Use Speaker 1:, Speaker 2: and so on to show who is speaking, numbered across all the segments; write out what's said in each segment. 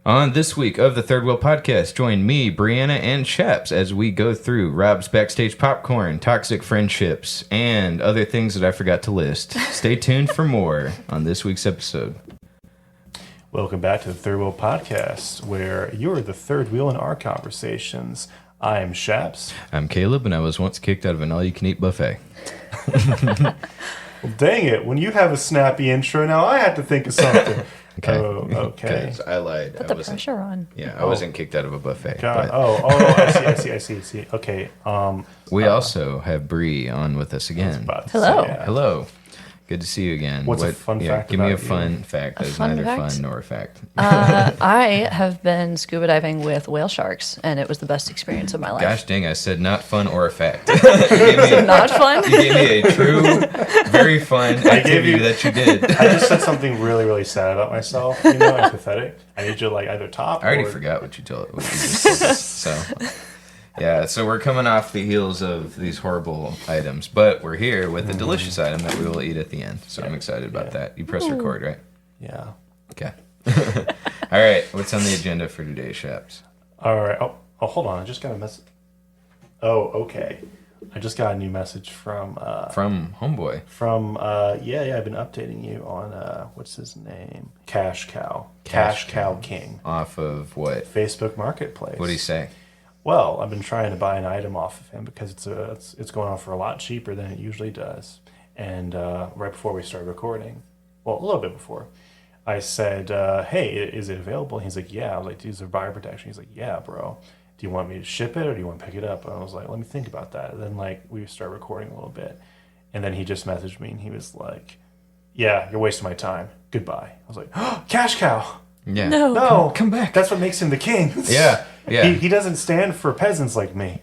Speaker 1: On this week of the Third Wheel Podcast, join me, Breanna, and Shaps as we go through Rob's backstage popcorn, toxic friendships, and other things that I forgot to list. Stay tuned for more on this week's episode.
Speaker 2: Welcome back to the Third Wheel Podcast, where you're the third wheel in our conversations. I am Shaps.
Speaker 1: I'm Caleb, and I was once kicked out of an all-you-can-eat buffet.
Speaker 2: Well, dang it. When you have a snappy intro, now I have to think of something.
Speaker 1: Okay.
Speaker 2: Oh, okay.
Speaker 1: I lied.
Speaker 3: Put the pressure on.
Speaker 1: Yeah, I wasn't kicked out of a buffet.
Speaker 2: God.
Speaker 1: But
Speaker 2: I see. Okay.
Speaker 1: we also have Bree on with us again.
Speaker 3: Hello.
Speaker 1: Hello. Good to see you again.
Speaker 2: What's a fun fact
Speaker 1: Give me a
Speaker 2: about you?
Speaker 1: fun fact that is neither fun nor a fact.
Speaker 3: I have been scuba diving with whale sharks, and it was the best experience of my life.
Speaker 1: Gosh dang, I said not fun or a fact.
Speaker 3: Not fun?
Speaker 1: You gave me a true, very fun activity that you did.
Speaker 2: I just said something really, really sad about myself. You know, I'm pathetic. I need you to like either top
Speaker 1: I already
Speaker 2: or...
Speaker 1: forgot what you just told us. So, yeah, so we're coming off the heels of these horrible items, but we're here with a delicious item that we will eat at the end. So I'm excited about that. You press record, right?
Speaker 2: Yeah.
Speaker 1: Okay. All right, what's on the agenda for today's Shaps?
Speaker 2: All right. Oh, hold on. I just got a message. Oh, okay. I just got a new message from
Speaker 1: Homeboy.
Speaker 2: I've been updating you on what's his name? Cash Cow King.
Speaker 1: Off of what?
Speaker 2: Facebook Marketplace.
Speaker 1: What did he say?
Speaker 2: Well, I've been trying to buy an item off of him because it's going on for a lot cheaper than it usually does. And right before we started recording, well, a little bit before, I said, "Hey, is it available?" He's like, "Yeah." I was like, "Is there buyer protection?" He's like, "Yeah, bro. Do you want me to ship it or do you want to pick it up?" And I was like, "Let me think about that." And then like we started recording a little bit, and then he just messaged me and he was like, "Yeah, you're wasting my time. Goodbye." I was like, "Oh, Cash Cow."
Speaker 1: Yeah.
Speaker 3: No.
Speaker 1: Come back.
Speaker 2: That's what makes him the king.
Speaker 1: Yeah.
Speaker 2: He doesn't stand for peasants like me.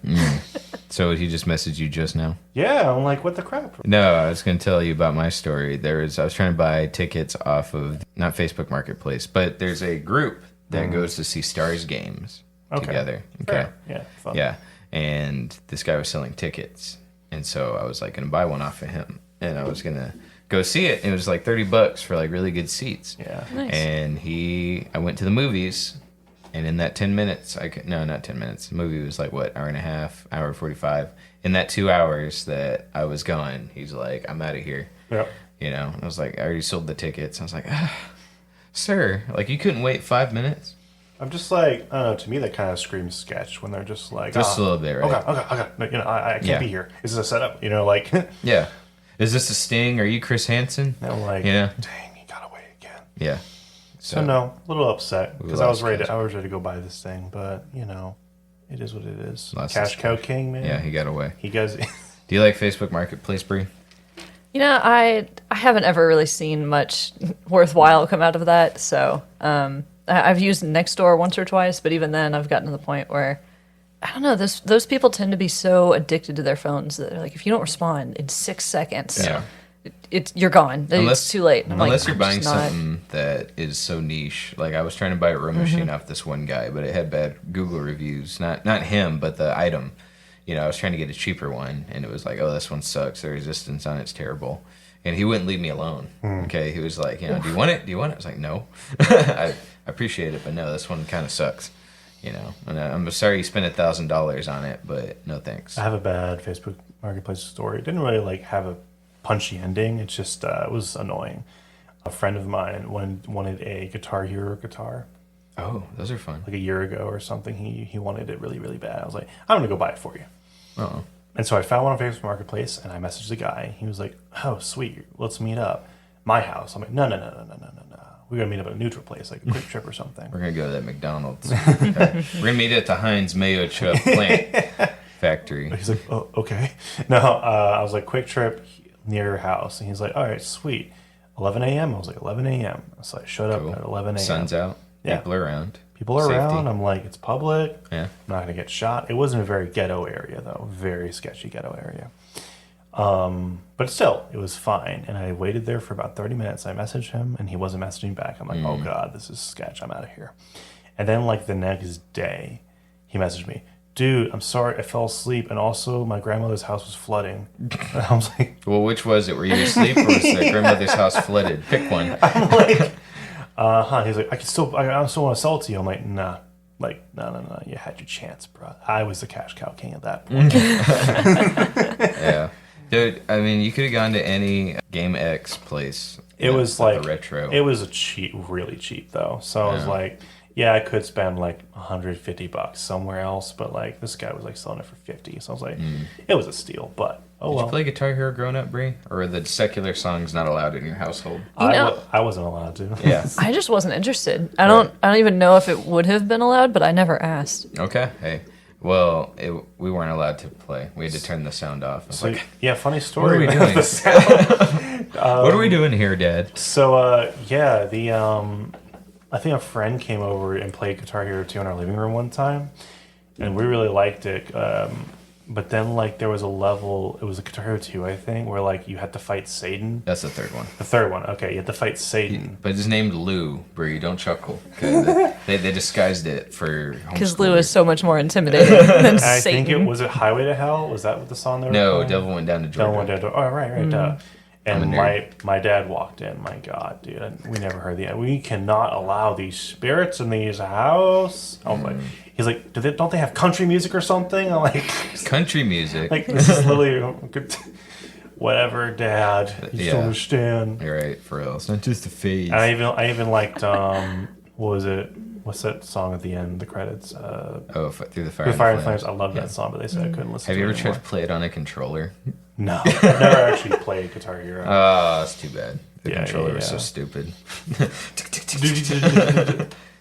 Speaker 1: So he just messaged you just now?
Speaker 2: Yeah, I'm like, what the crap?
Speaker 1: No, I was going to tell you about my story. I was trying to buy tickets off of, not Facebook Marketplace, but there's a group that goes to see Stars games together. Okay.
Speaker 2: Fair. Yeah, fun.
Speaker 1: Yeah. And this guy was selling tickets. And so I was like going to buy one off of him. And I was going to go see it. And it was like $30 for like really good seats.
Speaker 2: Yeah.
Speaker 3: Nice.
Speaker 1: And I went to the movies. And in that 10 minutes, not 10 minutes. The movie was like, what, hour and a half, hour 45. In that 2 hours that I was gone, he's like, "I'm out of here."
Speaker 2: Yep.
Speaker 1: You know, I was like, I already sold the tickets. I was like, sir, like you couldn't wait 5 minutes?
Speaker 2: I'm just like, I don't know, to me that kind of screams sketch when they're just like...
Speaker 1: Just a little bit, right?
Speaker 2: Okay. No, you know, I can't be here. This is a setup, you know, like...
Speaker 1: Yeah. Is this a sting? Are you Chris Hansen?
Speaker 2: And I'm like,
Speaker 1: you know?
Speaker 2: dang, you gotta wait again.
Speaker 1: Yeah.
Speaker 2: So no, a little upset because I
Speaker 1: lost
Speaker 2: was ready to go buy this thing, but you know, it is what it is.
Speaker 1: Lost
Speaker 2: Cash
Speaker 1: his
Speaker 2: Cow King, man.
Speaker 1: Yeah, he got away.
Speaker 2: He goes.
Speaker 1: Do you like Facebook Marketplace, Bree?
Speaker 3: You know, I haven't ever really seen much worthwhile come out of that. So I've used Nextdoor once or twice, but even then I've gotten to the point where, I don't know, those people tend to be so addicted to their phones that they're like, if you don't respond in 6 seconds...
Speaker 1: Yeah.
Speaker 3: You're gone. It's too late.
Speaker 1: Unless you're buying something that is so niche. Like I was trying to buy a row machine off this one guy, but it had bad Google reviews. Not him, but the item. You know, I was trying to get a cheaper one, and it was like, "Oh, this one sucks. The resistance on it's terrible." And he wouldn't leave me alone. Okay, he was like, "You know, do you want it? Do you want it?" I was like, "No, I appreciate it, but no, this one kind of sucks." You know, and I'm sorry you spent $1,000 on it, but no thanks.
Speaker 2: I have a bad Facebook Marketplace story. It didn't really like have a punchy ending. It's just it was annoying. A friend of mine wanted a Guitar Hero guitar.
Speaker 1: Oh, those are fun.
Speaker 2: Like a year ago or something. He wanted it really, really bad. I was like, I'm gonna go buy it for you.
Speaker 1: Oh.
Speaker 2: And so I found one on Facebook Marketplace and I messaged the guy. He was like, "Oh, sweet, let's meet up. My house." I'm like, No. We're gonna meet up at a neutral place, like a Quick Trip or something.
Speaker 1: We're gonna go to that McDonald's. Okay. We're gonna meet at the Heinz Mayo Chup plant factory.
Speaker 2: He's like, "Oh, okay." No, I was like, "Quick Trip near your house," and he's like, "All right, sweet." 11 a.m. I was like, 11 a.m. So I showed up at 11 a.m.
Speaker 1: Sun's out.
Speaker 2: Yeah.
Speaker 1: People are around.
Speaker 2: People are
Speaker 1: Safety.
Speaker 2: around. I'm like, it's public.
Speaker 1: Yeah.
Speaker 2: I'm not gonna get shot. It wasn't a very ghetto area though, very sketchy ghetto area. But still, it was fine. And I waited there for about 30 minutes. I messaged him, and he wasn't messaging back. I'm like, oh god, this is sketch. I'm out of here. And then like the next day, he messaged me, "Dude, I'm sorry, I fell asleep, and also my grandmother's house was flooding." And I was like,
Speaker 1: well, which was it? Were you asleep or was the grandmother's house flooded? Pick one.
Speaker 2: He's like, I still want to sell it to you. I'm like, nah. Like, no. You had your chance, bro. I was the cash cow king at that point.
Speaker 1: Yeah. Dude, I mean, you could have gone to any Game X place.
Speaker 2: It was like
Speaker 1: retro.
Speaker 2: It was really cheap though. So I was like, yeah, I could spend like $150 somewhere else, but like this guy was like selling it for 50. So I was like, it was a steal. But
Speaker 1: Did you play Guitar Hero growing up, Bree? Or were the secular songs not allowed in your household?
Speaker 2: I wasn't allowed to.
Speaker 1: Yeah.
Speaker 3: I just wasn't interested. I don't even know if it would have been allowed, but I never asked.
Speaker 1: Okay. Hey. Well, we weren't allowed to play. We had to turn the sound off. I was like,
Speaker 2: yeah, funny story.
Speaker 1: What are we doing?
Speaker 2: The sound.
Speaker 1: What are we doing here, Dad?
Speaker 2: So I think a friend came over and played Guitar Hero 2 in our living room one time, and we really liked it. But then, like, there was a level, it was a Guitar Hero 2, I think, where, like, you had to fight Satan.
Speaker 1: That's the third one.
Speaker 2: The third one, okay, you had to fight Satan.
Speaker 1: But it's named Lou, Bree, don't chuckle. 'Cause they disguised it for
Speaker 3: because Lou is so much more intimidating than
Speaker 2: I
Speaker 3: Satan.
Speaker 2: think was it Highway to Hell? Was that what the song they were
Speaker 1: No,
Speaker 2: playing?
Speaker 1: Devil Went Down to Georgia.
Speaker 2: Devil Went Down to Oh, right, duh. And my dad walked in. My God, dude, we never heard the. We cannot allow these spirits in these house. I was like, he's like, don't they have country music or something? I'm like,
Speaker 1: country music.
Speaker 2: like this is literally whatever, Dad. You don't understand.
Speaker 1: You're right, for real. It's not just a phase.
Speaker 2: I even liked what was it? What's that song at the end? The credits.
Speaker 1: Through the Fire.
Speaker 2: Through Fire and Flames. I love that song, but they said I couldn't listen.
Speaker 1: Have
Speaker 2: to
Speaker 1: you
Speaker 2: it
Speaker 1: ever tried
Speaker 2: anymore.
Speaker 1: to play it on a controller?
Speaker 2: No, I've never actually played Guitar Hero.
Speaker 1: Oh, that's too bad. The
Speaker 2: Yeah,
Speaker 1: controller was
Speaker 2: yeah.
Speaker 1: so stupid.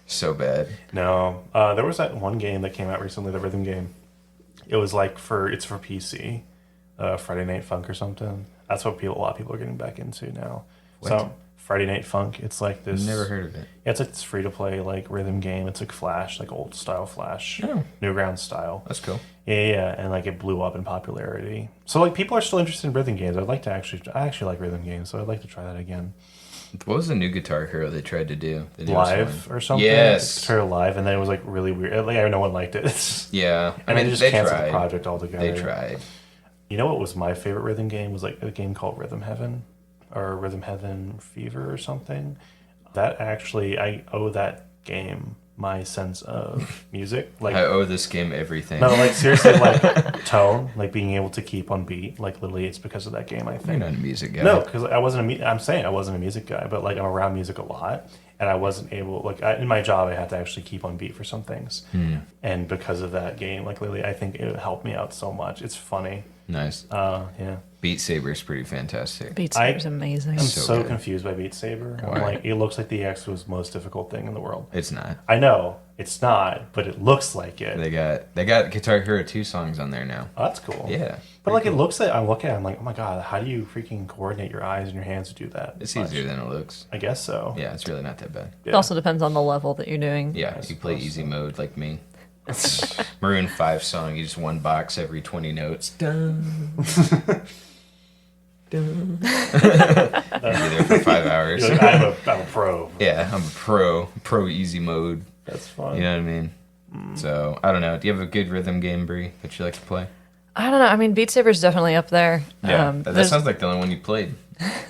Speaker 1: So bad.
Speaker 2: No, there was that one game that came out recently, the rhythm game. It was like it's for PC, Friday Night Funk or something. That's what a lot of people are getting back into now.
Speaker 1: What?
Speaker 2: So Friday Night Funk, it's like this.
Speaker 1: Never heard of it.
Speaker 2: Yeah, it's like this free to play like rhythm game. It's like Flash, like old style Flash,
Speaker 1: Oh.
Speaker 2: Newgrounds style.
Speaker 1: That's cool.
Speaker 2: Yeah, and like it blew up in popularity. So like people are still interested in rhythm games. I actually like rhythm games, so I'd like to try that again.
Speaker 1: What was the new Guitar Hero they tried to do? The newest
Speaker 2: Live
Speaker 1: one?
Speaker 2: or something.
Speaker 1: Yes.
Speaker 2: Guitar Hero Live, and then it was like really weird. Like no one liked it.
Speaker 1: Yeah.
Speaker 2: I mean, they just canceled the project altogether.
Speaker 1: They tried.
Speaker 2: You know what was my favorite rhythm game? Was like a game called Rhythm Heaven, or Rhythm Heaven Fever or something. That actually, I owe that game my sense of music. Like
Speaker 1: I owe this game everything.
Speaker 2: no, like seriously, like tone, like being able to keep on beat. Like literally, it's because of that game. I
Speaker 1: You're
Speaker 2: think.
Speaker 1: not a music guy.
Speaker 2: No, because I wasn't I'm saying I wasn't a music guy, but like I'm around music a lot, and I wasn't able. Like in my job, I had to actually keep on beat for some things, and because of that game, like literally, I think it helped me out so much. It's funny.
Speaker 1: Nice.
Speaker 2: Yeah.
Speaker 1: Beat Saber's pretty fantastic.
Speaker 3: Beat Saber's amazing.
Speaker 2: I'm
Speaker 1: So
Speaker 2: so
Speaker 1: good.
Speaker 2: confused by Beat Saber.
Speaker 1: Why?
Speaker 2: I'm like, it looks like the X's most difficult thing in the world.
Speaker 1: It's not.
Speaker 2: I know it's not, but it looks like it.
Speaker 1: They got Guitar Hero 2 songs on there now.
Speaker 2: Oh, that's cool.
Speaker 1: Yeah.
Speaker 2: But like it looks like I'm looking at it, I'm like, oh my god, how do you freaking coordinate your eyes and your hands to do that?
Speaker 1: It's
Speaker 2: much?
Speaker 1: easier than it looks.
Speaker 2: I guess so.
Speaker 1: Yeah, it's really not that bad.
Speaker 3: It also depends on the level that you're doing.
Speaker 1: Yeah,
Speaker 2: I
Speaker 1: you play
Speaker 2: suppose
Speaker 1: easy
Speaker 2: so.
Speaker 1: mode like me. Maroon 5 song, you just one box every 20 notes. Dun. Dun. Be there for 5 hours.
Speaker 2: You're like, I'm a pro.
Speaker 1: Yeah, I'm a pro easy mode.
Speaker 2: That's fun.
Speaker 1: You know what I mean? So, I don't know. Do you have a good rhythm game, Bree, that you like to play?
Speaker 3: I don't know. I mean, Beat Saber's definitely up there.
Speaker 1: Yeah, that
Speaker 3: there's-
Speaker 1: sounds like the only one you played.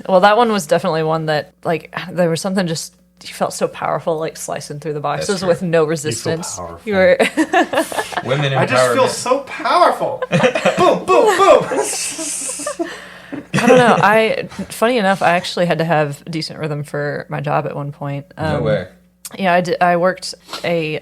Speaker 3: Well, that one was definitely one that, like, there was something just, you felt so powerful, like, slicing through the boxes
Speaker 1: true.
Speaker 3: with no resistance.
Speaker 2: powerful.
Speaker 3: You were,
Speaker 1: Women empowerment.
Speaker 2: I just feel so powerful. Boom, boom, boom.
Speaker 3: I don't know. Funny enough, I actually had to have decent rhythm for my job at one point.
Speaker 1: No way.
Speaker 3: Yeah, I worked a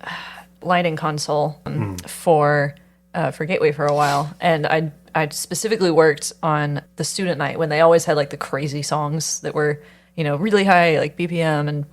Speaker 3: lighting console for Gateway for a while, and I specifically worked on the student night when they always had like the crazy songs that were, you know, really high like BPM and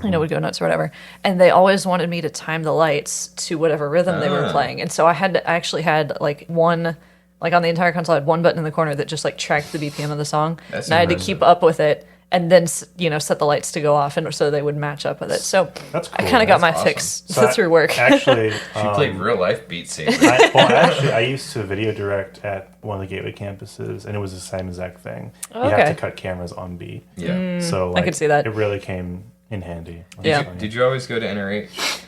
Speaker 3: you know would go nuts or whatever. And they always wanted me to time the lights to whatever rhythm they were playing, and so I actually had like one. Like on the entire console, I had one button in the corner that just like tracked the BPM of the song,
Speaker 1: That's
Speaker 3: and I had to
Speaker 1: impressive.
Speaker 3: keep up with it, and then you know set the lights to go off, and so they would match up with it. So
Speaker 2: That's
Speaker 3: I
Speaker 2: cool.
Speaker 3: kind of got my
Speaker 1: That's
Speaker 3: fix
Speaker 2: So
Speaker 3: through work.
Speaker 2: Actually,
Speaker 1: She played real life Beat Saber.
Speaker 2: I used to video direct at one of the Gateway campuses, and it was the same exact thing.
Speaker 3: Oh,
Speaker 2: You have
Speaker 3: okay.
Speaker 2: to cut cameras on beat.
Speaker 1: Yeah.
Speaker 2: So like,
Speaker 3: could see that.
Speaker 2: It really came in handy.
Speaker 3: Yeah.
Speaker 1: Did you always go to NRH?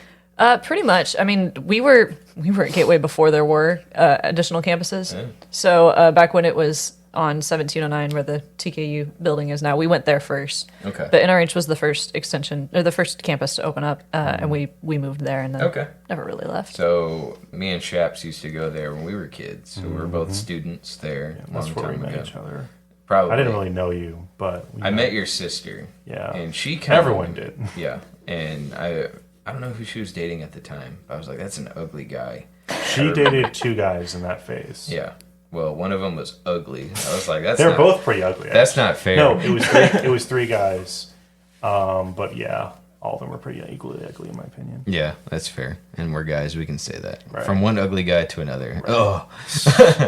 Speaker 3: Pretty much. I mean, we were at Gateway before there were additional campuses.
Speaker 1: Yeah.
Speaker 3: So back when it was on 1709 where the TKU building is now. We went there first.
Speaker 1: Okay.
Speaker 3: But NRH was the first extension, or the first campus to open up, and we moved there and then never really left.
Speaker 1: So me and Shaps used to go there when we were kids. So we were both students there a long
Speaker 2: That's where we
Speaker 1: time
Speaker 2: met
Speaker 1: ago.
Speaker 2: each other.
Speaker 1: Probably.
Speaker 2: I didn't really know you, but
Speaker 1: I met your sister.
Speaker 2: Yeah.
Speaker 1: And she kind
Speaker 2: Everyone did.
Speaker 1: Yeah. And I don't know who she was dating at the time. I was like, that's an ugly guy.
Speaker 2: She dated 2 guys in that phase.
Speaker 1: Yeah. Well, one of them was ugly. I was like, that's
Speaker 2: They're both pretty ugly.
Speaker 1: That's not fair.
Speaker 2: No, it was 3 guys. But yeah, all of them were pretty equally ugly in my opinion.
Speaker 1: Yeah, that's fair. And we're guys, we can say that.
Speaker 2: Right.
Speaker 1: From one ugly guy to another.
Speaker 2: Right.
Speaker 1: Oh.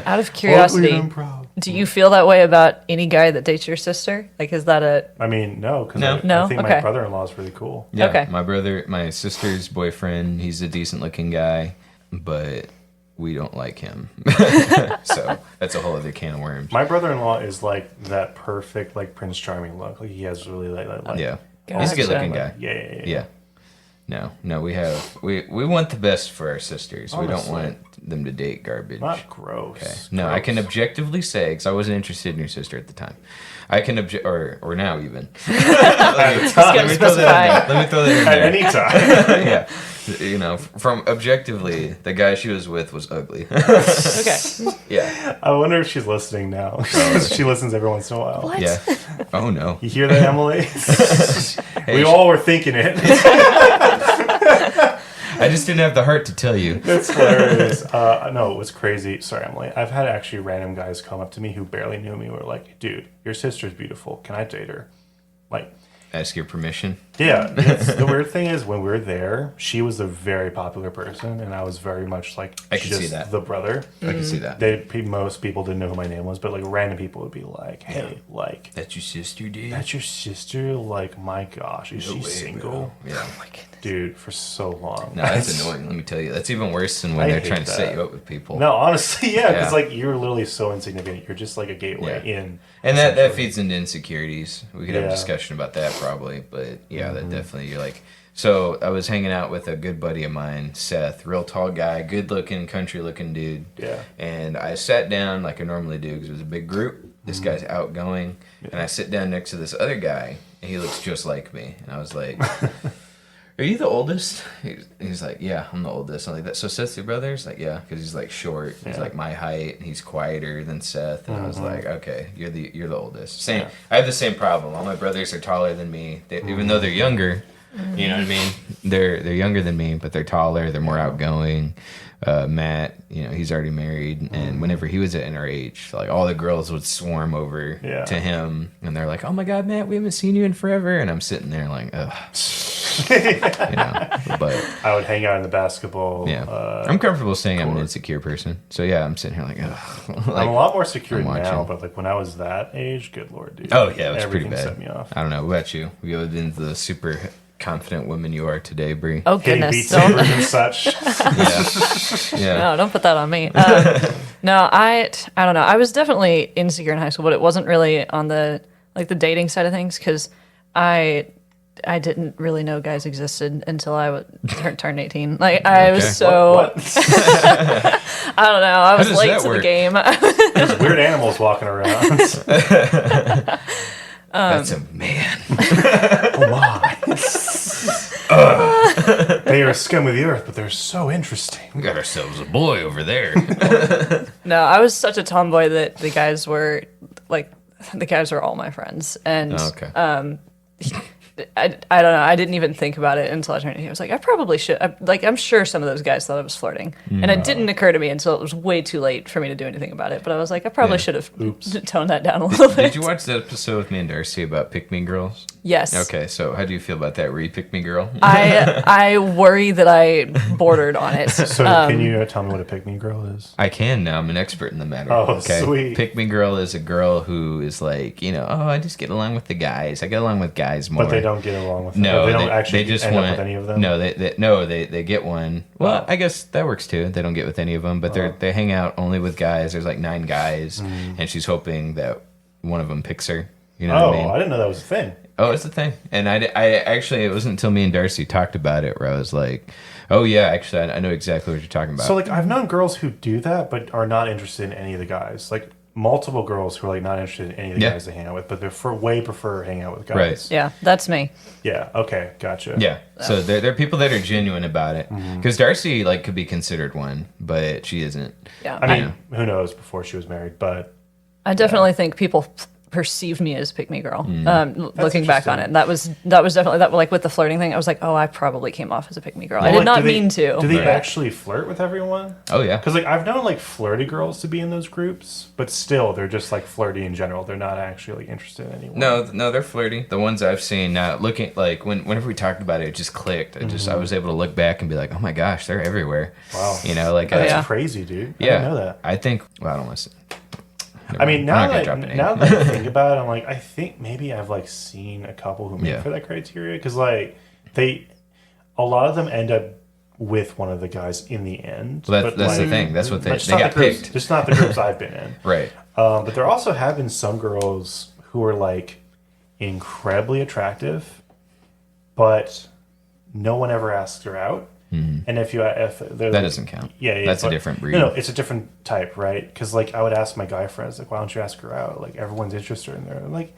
Speaker 3: Out of curiosity,
Speaker 2: I'm proud.
Speaker 3: do you feel that way about any guy that dates your sister? Like, is that a...
Speaker 2: I mean, no, because
Speaker 1: No.
Speaker 2: I think my brother-in-law is really cool.
Speaker 1: Yeah,
Speaker 3: Okay.
Speaker 1: my sister's boyfriend, he's a decent looking guy, but we don't like him. So that's a whole other can of worms.
Speaker 2: My brother-in-law is like that perfect, like Prince Charming look. Like he has really like
Speaker 1: Yeah. He's a good looking guy.
Speaker 2: Yeah.
Speaker 1: No, we want the best for our sisters.
Speaker 2: Honestly.
Speaker 1: We don't want them to date garbage.
Speaker 2: Not gross.
Speaker 1: Okay. No, I can objectively say, because I wasn't interested in your sister at the time. I can or now even. let me throw that in there.
Speaker 2: At any time.
Speaker 1: Yeah. You know, from objectively, the guy she was with was ugly.
Speaker 3: Okay.
Speaker 1: Yeah.
Speaker 2: I wonder if she's listening now. She listens every once in a while.
Speaker 3: What?
Speaker 1: Yeah. Oh no.
Speaker 2: You hear that, Emily?
Speaker 1: Hey,
Speaker 2: we all were thinking it.
Speaker 1: I just didn't have the heart to tell you.
Speaker 2: That's hilarious. No, it was crazy. Sorry, Emily. I've had actually random guys come up to me who barely knew me. Were like, "Dude, your sister's beautiful. Can I date her?" Like,
Speaker 1: Ask your permission.
Speaker 2: yeah. The weird thing is, when we were there, she was a very popular person, and I was very much like
Speaker 1: I can
Speaker 2: just
Speaker 1: see that.
Speaker 2: the brother.
Speaker 1: I can see that.
Speaker 2: Most people didn't know who my name was, but like random people would be like, "Hey, like,
Speaker 1: That's your sister, dude?
Speaker 2: that's your sister? Like, my gosh, is she
Speaker 1: way,
Speaker 2: single?"
Speaker 1: bro. Yeah.
Speaker 3: Oh my goodness.
Speaker 2: Dude, for so long.
Speaker 1: No, that's annoying. Let me tell you. That's even worse than when
Speaker 2: I
Speaker 1: they're
Speaker 2: hate
Speaker 1: trying to set
Speaker 2: that.
Speaker 1: you up with people.
Speaker 2: No, honestly, yeah, because
Speaker 1: Yeah.
Speaker 2: like you're literally so insignificant. You're just like a gateway
Speaker 1: Yeah.
Speaker 2: in.
Speaker 1: And that
Speaker 2: essentially.
Speaker 1: feeds into insecurities. We could have a
Speaker 2: Yeah.
Speaker 1: discussion about that probably, but yeah, that definitely you're like. So I was hanging out with a good buddy of mine, Seth, real tall guy, good looking, country looking dude.
Speaker 2: Yeah.
Speaker 1: And I sat down like I normally do because it was a big group. This guy's outgoing, and I sit down next to this other guy, and he looks just like me. And I was like, "Are you the oldest?" He's like, "Yeah, I'm the oldest." I'm like, "That so Seth's your brother?" He's like, "Yeah," because he's like short. He's
Speaker 2: Yeah.
Speaker 1: like my height. And he's quieter than Seth, and I was like, "Okay, you're the oldest." Same.
Speaker 2: Yeah.
Speaker 1: I have the same problem. All my brothers are taller than me, even though they're younger. You know what I mean? They're younger than me, but they're taller. They're more outgoing. Matt, he's already married, and whenever he was at NRH, like all the girls would swarm over to him, and they're like, "Oh my God, Matt, we haven't seen you in forever," and I'm sitting there like, ugh. But
Speaker 2: I would hang out in the basketball.
Speaker 1: yeah, I'm comfortable saying I'm an insecure person. So yeah, I'm sitting here like, ugh.
Speaker 2: I'm a lot more secure
Speaker 1: I'm
Speaker 2: now,
Speaker 1: watching.
Speaker 2: but like when I was that age, good lord, dude.
Speaker 1: Oh yeah, it was pretty
Speaker 2: everything
Speaker 1: bad.
Speaker 2: set me off.
Speaker 1: I don't know. What about you? You lived into the super confident woman you are today, Bree.
Speaker 3: Oh
Speaker 2: Hitting
Speaker 3: goodness!
Speaker 2: beat
Speaker 3: Don't,
Speaker 2: sabers and such.
Speaker 1: Yeah.
Speaker 3: no, don't put that on me. No, I don't know. I was definitely insecure in high school, but it wasn't really on the dating side of things because I didn't really know guys existed until I turned 18. Like I was so
Speaker 2: What?
Speaker 3: I don't know. I was
Speaker 1: does
Speaker 3: late
Speaker 1: that
Speaker 3: to
Speaker 1: work?
Speaker 3: the game.
Speaker 2: There's weird animals walking around.
Speaker 1: That's a man.
Speaker 2: Oh my. They are scum of the earth, but they're so interesting.
Speaker 1: We got ourselves a boy over there.
Speaker 3: No, I was such a tomboy that the guys were all my friends, and
Speaker 1: Oh, okay.
Speaker 3: I don't know. I didn't even think about it until I turned 18. I was like, I probably should. I'm sure some of those guys thought I was flirting, and it didn't occur to me until it was way too late for me to do anything about it. But I was like, I probably
Speaker 1: Yeah.
Speaker 3: should have toned that down a little bit.
Speaker 1: Did you watch that episode with me and Darcy about pick me girls?
Speaker 3: Yes.
Speaker 1: Okay, so how do you feel about that? Were you pick me girl?
Speaker 3: I worry that I bordered on it.
Speaker 2: So can you tell me what a pick-me girl is?
Speaker 1: I can now. I'm an expert in the matter.
Speaker 2: Oh,
Speaker 1: okay.
Speaker 2: sweet.
Speaker 1: Pick me girl is a girl who is like, I just get along with the guys. I get along with guys more.
Speaker 2: But they don't get along with them.
Speaker 1: No,
Speaker 2: they don't actually
Speaker 1: just
Speaker 2: end
Speaker 1: want,
Speaker 2: up with any of them.
Speaker 1: No, they get one. Well, I guess that works too. They don't get with any of them, but they hang out only with guys. There's like 9 guys, and she's hoping that one of them picks her. You know what I mean?
Speaker 2: I didn't know that was a thing.
Speaker 1: Oh, it's a thing. And I actually, it wasn't until me and Darcy talked about it where I was like, oh yeah, actually, I know exactly what you're talking about.
Speaker 2: So like I've known girls who do that, but are not interested in any of the guys. Like multiple girls who are like not interested in any of the guys they hang out with, but they way prefer hanging out with guys.
Speaker 1: Right.
Speaker 3: Yeah, that's me.
Speaker 2: Yeah. Okay. Gotcha.
Speaker 1: Yeah. So there are people that are genuine about it. Because Darcy like could be considered one, but she isn't.
Speaker 3: Yeah.
Speaker 2: I mean, who knows before she was married, but
Speaker 3: I definitely think people perceived me as pick me girl. Looking back on it, that was definitely that. Like with the flirting thing, I was like, oh, I probably came off as a pick me girl. I did not mean to.
Speaker 2: Do they actually flirt with everyone?
Speaker 1: Oh yeah.
Speaker 2: Because like I've known like flirty girls to be in those groups, but still they're just like flirty in general. They're not actually like, interested in anyone.
Speaker 1: No, they're flirty. The ones I've seen, looking like whenever we talked about it, it just clicked. I was able to look back and be like, oh my gosh, they're everywhere.
Speaker 2: Wow.
Speaker 1: You know, like
Speaker 2: that's crazy, dude. I didn't know that.
Speaker 1: I think. Well, I don't want to.
Speaker 2: I mean, now that I think about it, I'm like, I think maybe I've like seen a couple who meet for that criteria because like a lot of them end up with one of the guys in the end.
Speaker 1: Well, that's
Speaker 2: like,
Speaker 1: the thing. That's what they got picked.
Speaker 2: Just not the groups I've been in.
Speaker 1: Right.
Speaker 2: But there also have been some girls who are like incredibly attractive, but no one ever asks her out. And if that
Speaker 1: doesn't count.
Speaker 2: Yeah,
Speaker 1: that's a different breed.
Speaker 2: No, it's a different type, right? Because like I would ask my guy friends, like, why don't you ask her out? Like everyone's interested in her. Like,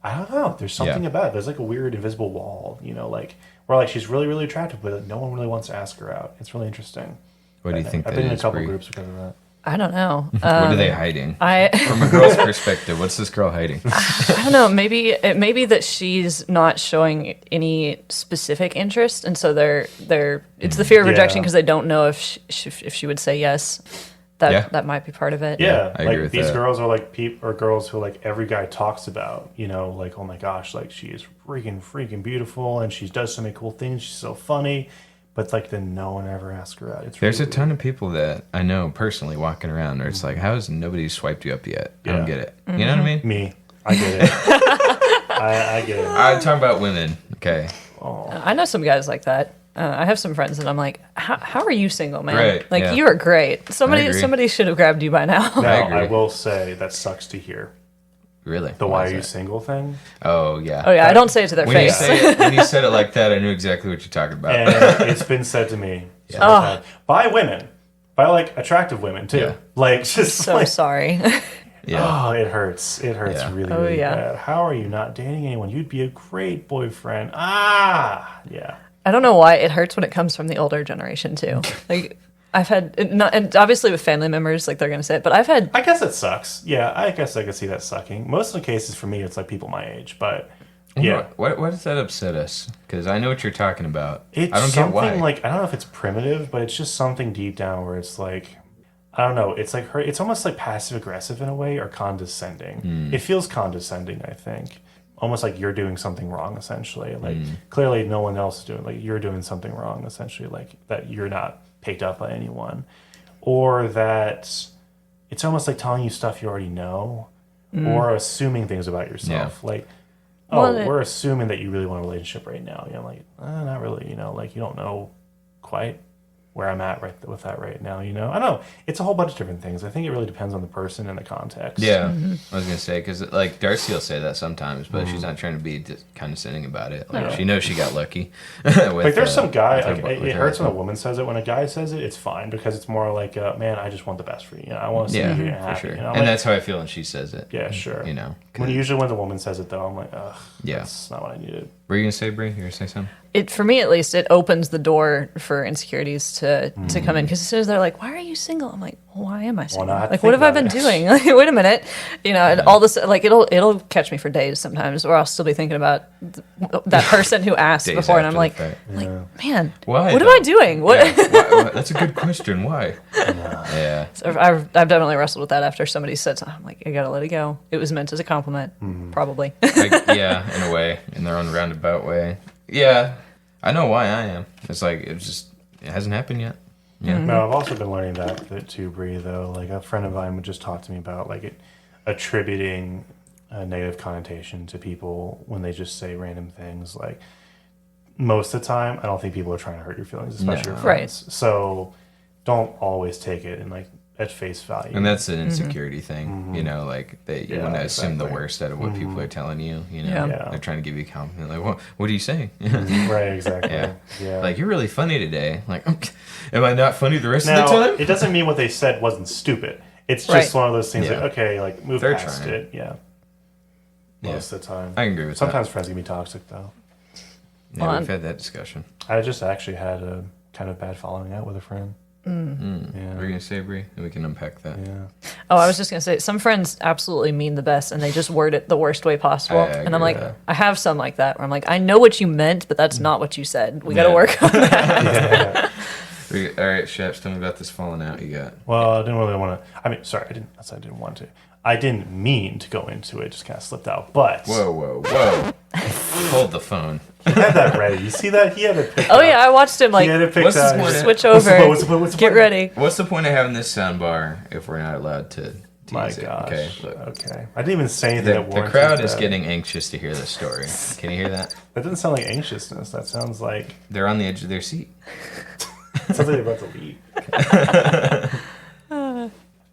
Speaker 2: I don't know. There's something about it. There's like a weird invisible wall, you know, like where like she's really really attractive, but like, no one really wants to ask her out. It's really interesting.
Speaker 1: What do you think?
Speaker 2: I've been in a couple groups because of that.
Speaker 3: I don't know.
Speaker 1: What are they hiding? From a girl's perspective, what's this girl hiding?
Speaker 3: I don't know. Maybe that she's not showing any specific interest, and so it's the fear of rejection because they don't know if she would say yes. That might be part of it.
Speaker 2: Yeah,
Speaker 1: I agree with
Speaker 2: these
Speaker 1: that.
Speaker 2: girls are like girls who like every guy talks about. You know, like oh my gosh, like she is freaking beautiful, and she does so many cool things. She's so funny. But like then no one ever asks her out.
Speaker 1: There's a ton of people that I know personally walking around where it's like, how has nobody swiped you up yet? I don't get it. You know what I mean?
Speaker 2: Me. I get it. I get it.
Speaker 1: I'm talking about women. Okay.
Speaker 3: I know some guys like that. I have some friends that I'm like, how are you single, man?
Speaker 1: Right,
Speaker 3: like you are great.
Speaker 1: agree.
Speaker 3: Somebody should have grabbed you by now.
Speaker 2: Now, I will say that sucks to hear.
Speaker 1: Really?
Speaker 2: The why are you single thing?
Speaker 1: Oh, yeah.
Speaker 3: Oh, yeah. I don't say it to their face.
Speaker 1: When you said it like that, I knew exactly what you're talking about.
Speaker 2: And it's been said to me by women, by like attractive women too.
Speaker 1: Yeah.
Speaker 2: Like just
Speaker 3: so
Speaker 2: like,
Speaker 3: sorry.
Speaker 1: Yeah.
Speaker 2: Oh, it hurts. It hurts really bad. How are you not dating anyone? You'd be a great boyfriend. Yeah.
Speaker 3: I don't know why it hurts when it comes from the older generation too. Like I've had, and obviously with family members, like they're going to say it, but I've had.
Speaker 2: I guess it sucks. Yeah, I guess I can see that sucking. Most of the cases for me, it's like people my age, but yeah.
Speaker 1: Why does that upset us? Because I know what you're talking about.
Speaker 2: It's
Speaker 1: I don't get why.
Speaker 2: Like I don't know if it's primitive, but it's just something deep down where it's like I don't know. It's like it's almost like passive aggressive in a way or condescending. It feels condescending, I think. Almost like you're doing something wrong, essentially. Like clearly no one else is doing. Like you're doing something wrong, essentially. Like that you're not picked up by anyone, or that it's almost like telling you stuff you already know, or assuming things about yourself. Like, we're assuming that you really want a relationship right now. You know, like not really. You know, like you don't know quite where I'm at with that right now. You know, I don't know. It's a whole bunch of different things. I think it really depends on the person and the context.
Speaker 1: Yeah, I was gonna say because like Darcy will say that sometimes, but she's not trying to be condescending about it. Like she knows she got lucky.
Speaker 2: Like there's some guy. Like, it hurts when a woman says it. When a guy says it, it's fine because it's more like, man, I just want the best for you. You know, I want to see you happy.
Speaker 1: For sure.
Speaker 2: You know?
Speaker 1: And
Speaker 2: like,
Speaker 1: that's how I feel when she says it.
Speaker 2: Yeah, sure.
Speaker 1: You know,
Speaker 2: usually when the woman says it though, I'm like, ugh, that's not what I needed.
Speaker 1: Were you gonna say, Bree? You were gonna say something?
Speaker 3: For me at least, it opens the door for insecurities to come in because as soon as they're like, "Why are you single?" I'm like, well, "Why am I single? Like, what have I been doing? Like, wait a minute, you know." And all this, like, it'll catch me for days sometimes, or I'll still be thinking about that person who asked before, and I'm like, man,
Speaker 1: why?
Speaker 3: What am I doing? What?
Speaker 1: Why? That's a good question. Why? Yeah.
Speaker 3: So I've definitely wrestled with that after somebody said something. I'm like, I gotta let it go. It was meant as a compliment, probably.
Speaker 1: Yeah, in a way, in their own roundabout way. Yeah, I know why I am. It's like it hasn't happened yet. Yeah.
Speaker 2: No, I've also been learning that too, Bree. Though, like a friend of mine would just talk to me about like attributing a negative connotation to people when they just say random things. Like most of the time, I don't think people are trying to hurt your feelings, especially your friends. Right. So don't always take it and like at face value.
Speaker 1: And that's an insecurity thing, you know, like that you want to assume the worst out of what people are telling you. You know, they're trying to give you compliment. Like, what are you saying?
Speaker 2: Right, exactly.
Speaker 1: Yeah. Like, you're really funny today. Like, am I not funny the rest of the time?
Speaker 2: It doesn't mean what they said wasn't stupid. It's just one of those things
Speaker 1: Yeah.
Speaker 2: like, okay, like move
Speaker 1: They're
Speaker 2: past
Speaker 1: trying.
Speaker 2: it. Yeah. Most of the time.
Speaker 1: I agree with
Speaker 2: Sometimes
Speaker 1: that.
Speaker 2: friends can be toxic, though.
Speaker 1: Yeah,
Speaker 3: Well,
Speaker 1: we've had that discussion.
Speaker 2: I just actually had a kind of bad falling out with a friend. Yeah.
Speaker 1: What are you gonna say, Bree? And we can unpack that.
Speaker 2: Yeah.
Speaker 3: Oh, I was just gonna say some friends absolutely mean the best, and they just word it the worst way possible.
Speaker 1: I
Speaker 3: And I'm
Speaker 1: agree
Speaker 3: like,
Speaker 1: with that.
Speaker 3: I have some like that where I'm like, I know what you meant, but that's not what you said. We got to
Speaker 1: Yeah.
Speaker 3: work on that.
Speaker 2: Yeah.
Speaker 1: All right, Shaps, tell me about this falling out you got.
Speaker 2: Well, I didn't really want to. I mean, sorry, I didn't. I didn't want to. I didn't mean to go into it. Just kind of slipped out. But
Speaker 1: Whoa. Hold the phone.
Speaker 2: he had that ready. You see that? He had it picked
Speaker 3: Oh
Speaker 2: up.
Speaker 3: yeah, I watched him
Speaker 2: He
Speaker 3: like
Speaker 2: had it picked
Speaker 1: What's
Speaker 2: out.
Speaker 1: this one?
Speaker 3: switch
Speaker 2: What's the
Speaker 3: over,
Speaker 2: point? What's the
Speaker 3: get
Speaker 2: point?
Speaker 3: ready.
Speaker 1: What's the point of having this sound bar if we're not allowed to tease
Speaker 2: My
Speaker 1: it?
Speaker 2: gosh.
Speaker 1: Okay, look.
Speaker 2: Okay. I didn't even say anything
Speaker 1: The
Speaker 2: that warranted
Speaker 1: crowd is
Speaker 2: that.
Speaker 1: getting anxious to hear this story. Can you hear that?
Speaker 2: That doesn't sound like anxiousness. That sounds like
Speaker 1: They're on the edge of their seat.
Speaker 2: something they're about to leave.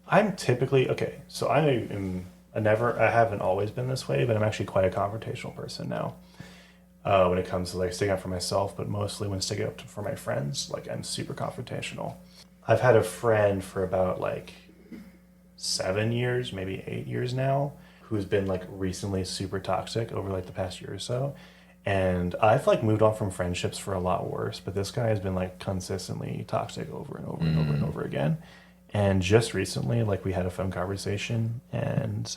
Speaker 2: I'm typically okay. So I haven't always been this way, but I'm actually quite a confrontational person now. When it comes to like sticking up for myself, but mostly when sticking up for my friends, like I'm super confrontational. I've had a friend for about like 7 years, maybe 8 years now, who's been like recently super toxic over like the past year or so. And I've like moved on from friendships for a lot worse, but this guy has been like consistently toxic over and over and over and over again. And just recently, like we had a phone conversation and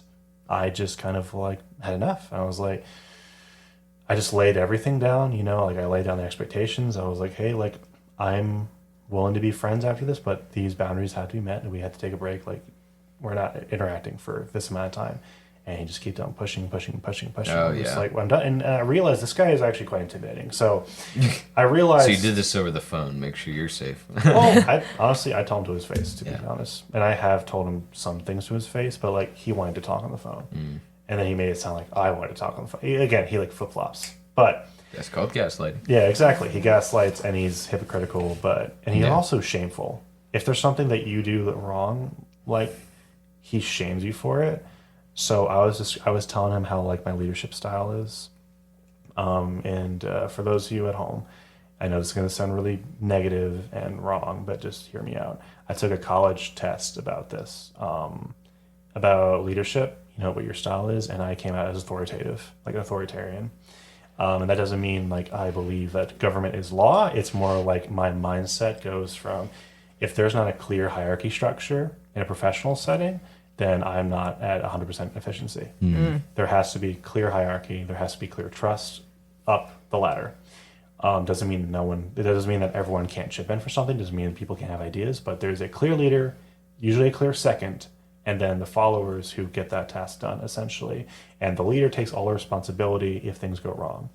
Speaker 2: I just kind of like had enough. I was like, I just laid everything down, like I laid down the expectations. I was like, hey, like I'm willing to be friends after this, but these boundaries have to be met and we had to take a break. Like we're not interacting for this amount of time. And he just kept on pushing.
Speaker 1: Oh,
Speaker 2: I'm just
Speaker 1: yeah.
Speaker 2: like, well, I'm done. And I realized this guy is actually quite intimidating. So I realized.
Speaker 1: So you did this over the phone. Make sure you're safe.
Speaker 2: Well, honestly, I told him to his face, to be
Speaker 1: Yeah.
Speaker 2: honest. And I have told him some things to his face, but like he wanted to talk on the phone. And then he made it sound like I wanted to talk on the phone. Again, he like flip flops. But
Speaker 1: That's called gaslighting.
Speaker 2: yeah, exactly. He gaslights and he's hypocritical, and he's
Speaker 1: Yeah.
Speaker 2: also shameful. If there's something that you do that wrong, like he shames you for it. So I was telling him how like my leadership style is. And for those of you at home, I know this is going to sound really negative and wrong, but just hear me out. I took a college test about this, about leadership, what your style is, and I came out as authoritative, like an authoritarian. And that doesn't mean like I believe that government is law. It's more like my mindset goes from if there's not a clear hierarchy structure in a professional setting, then I'm not at 100% efficiency. There has to be clear hierarchy. There has to be clear trust up the ladder. Doesn't mean it doesn't mean that everyone can't chip in for something. Doesn't mean that people can't have ideas, but there's a clear leader, usually a clear second, and then the followers who get that task done essentially. And the leader takes all the responsibility if things go wrong.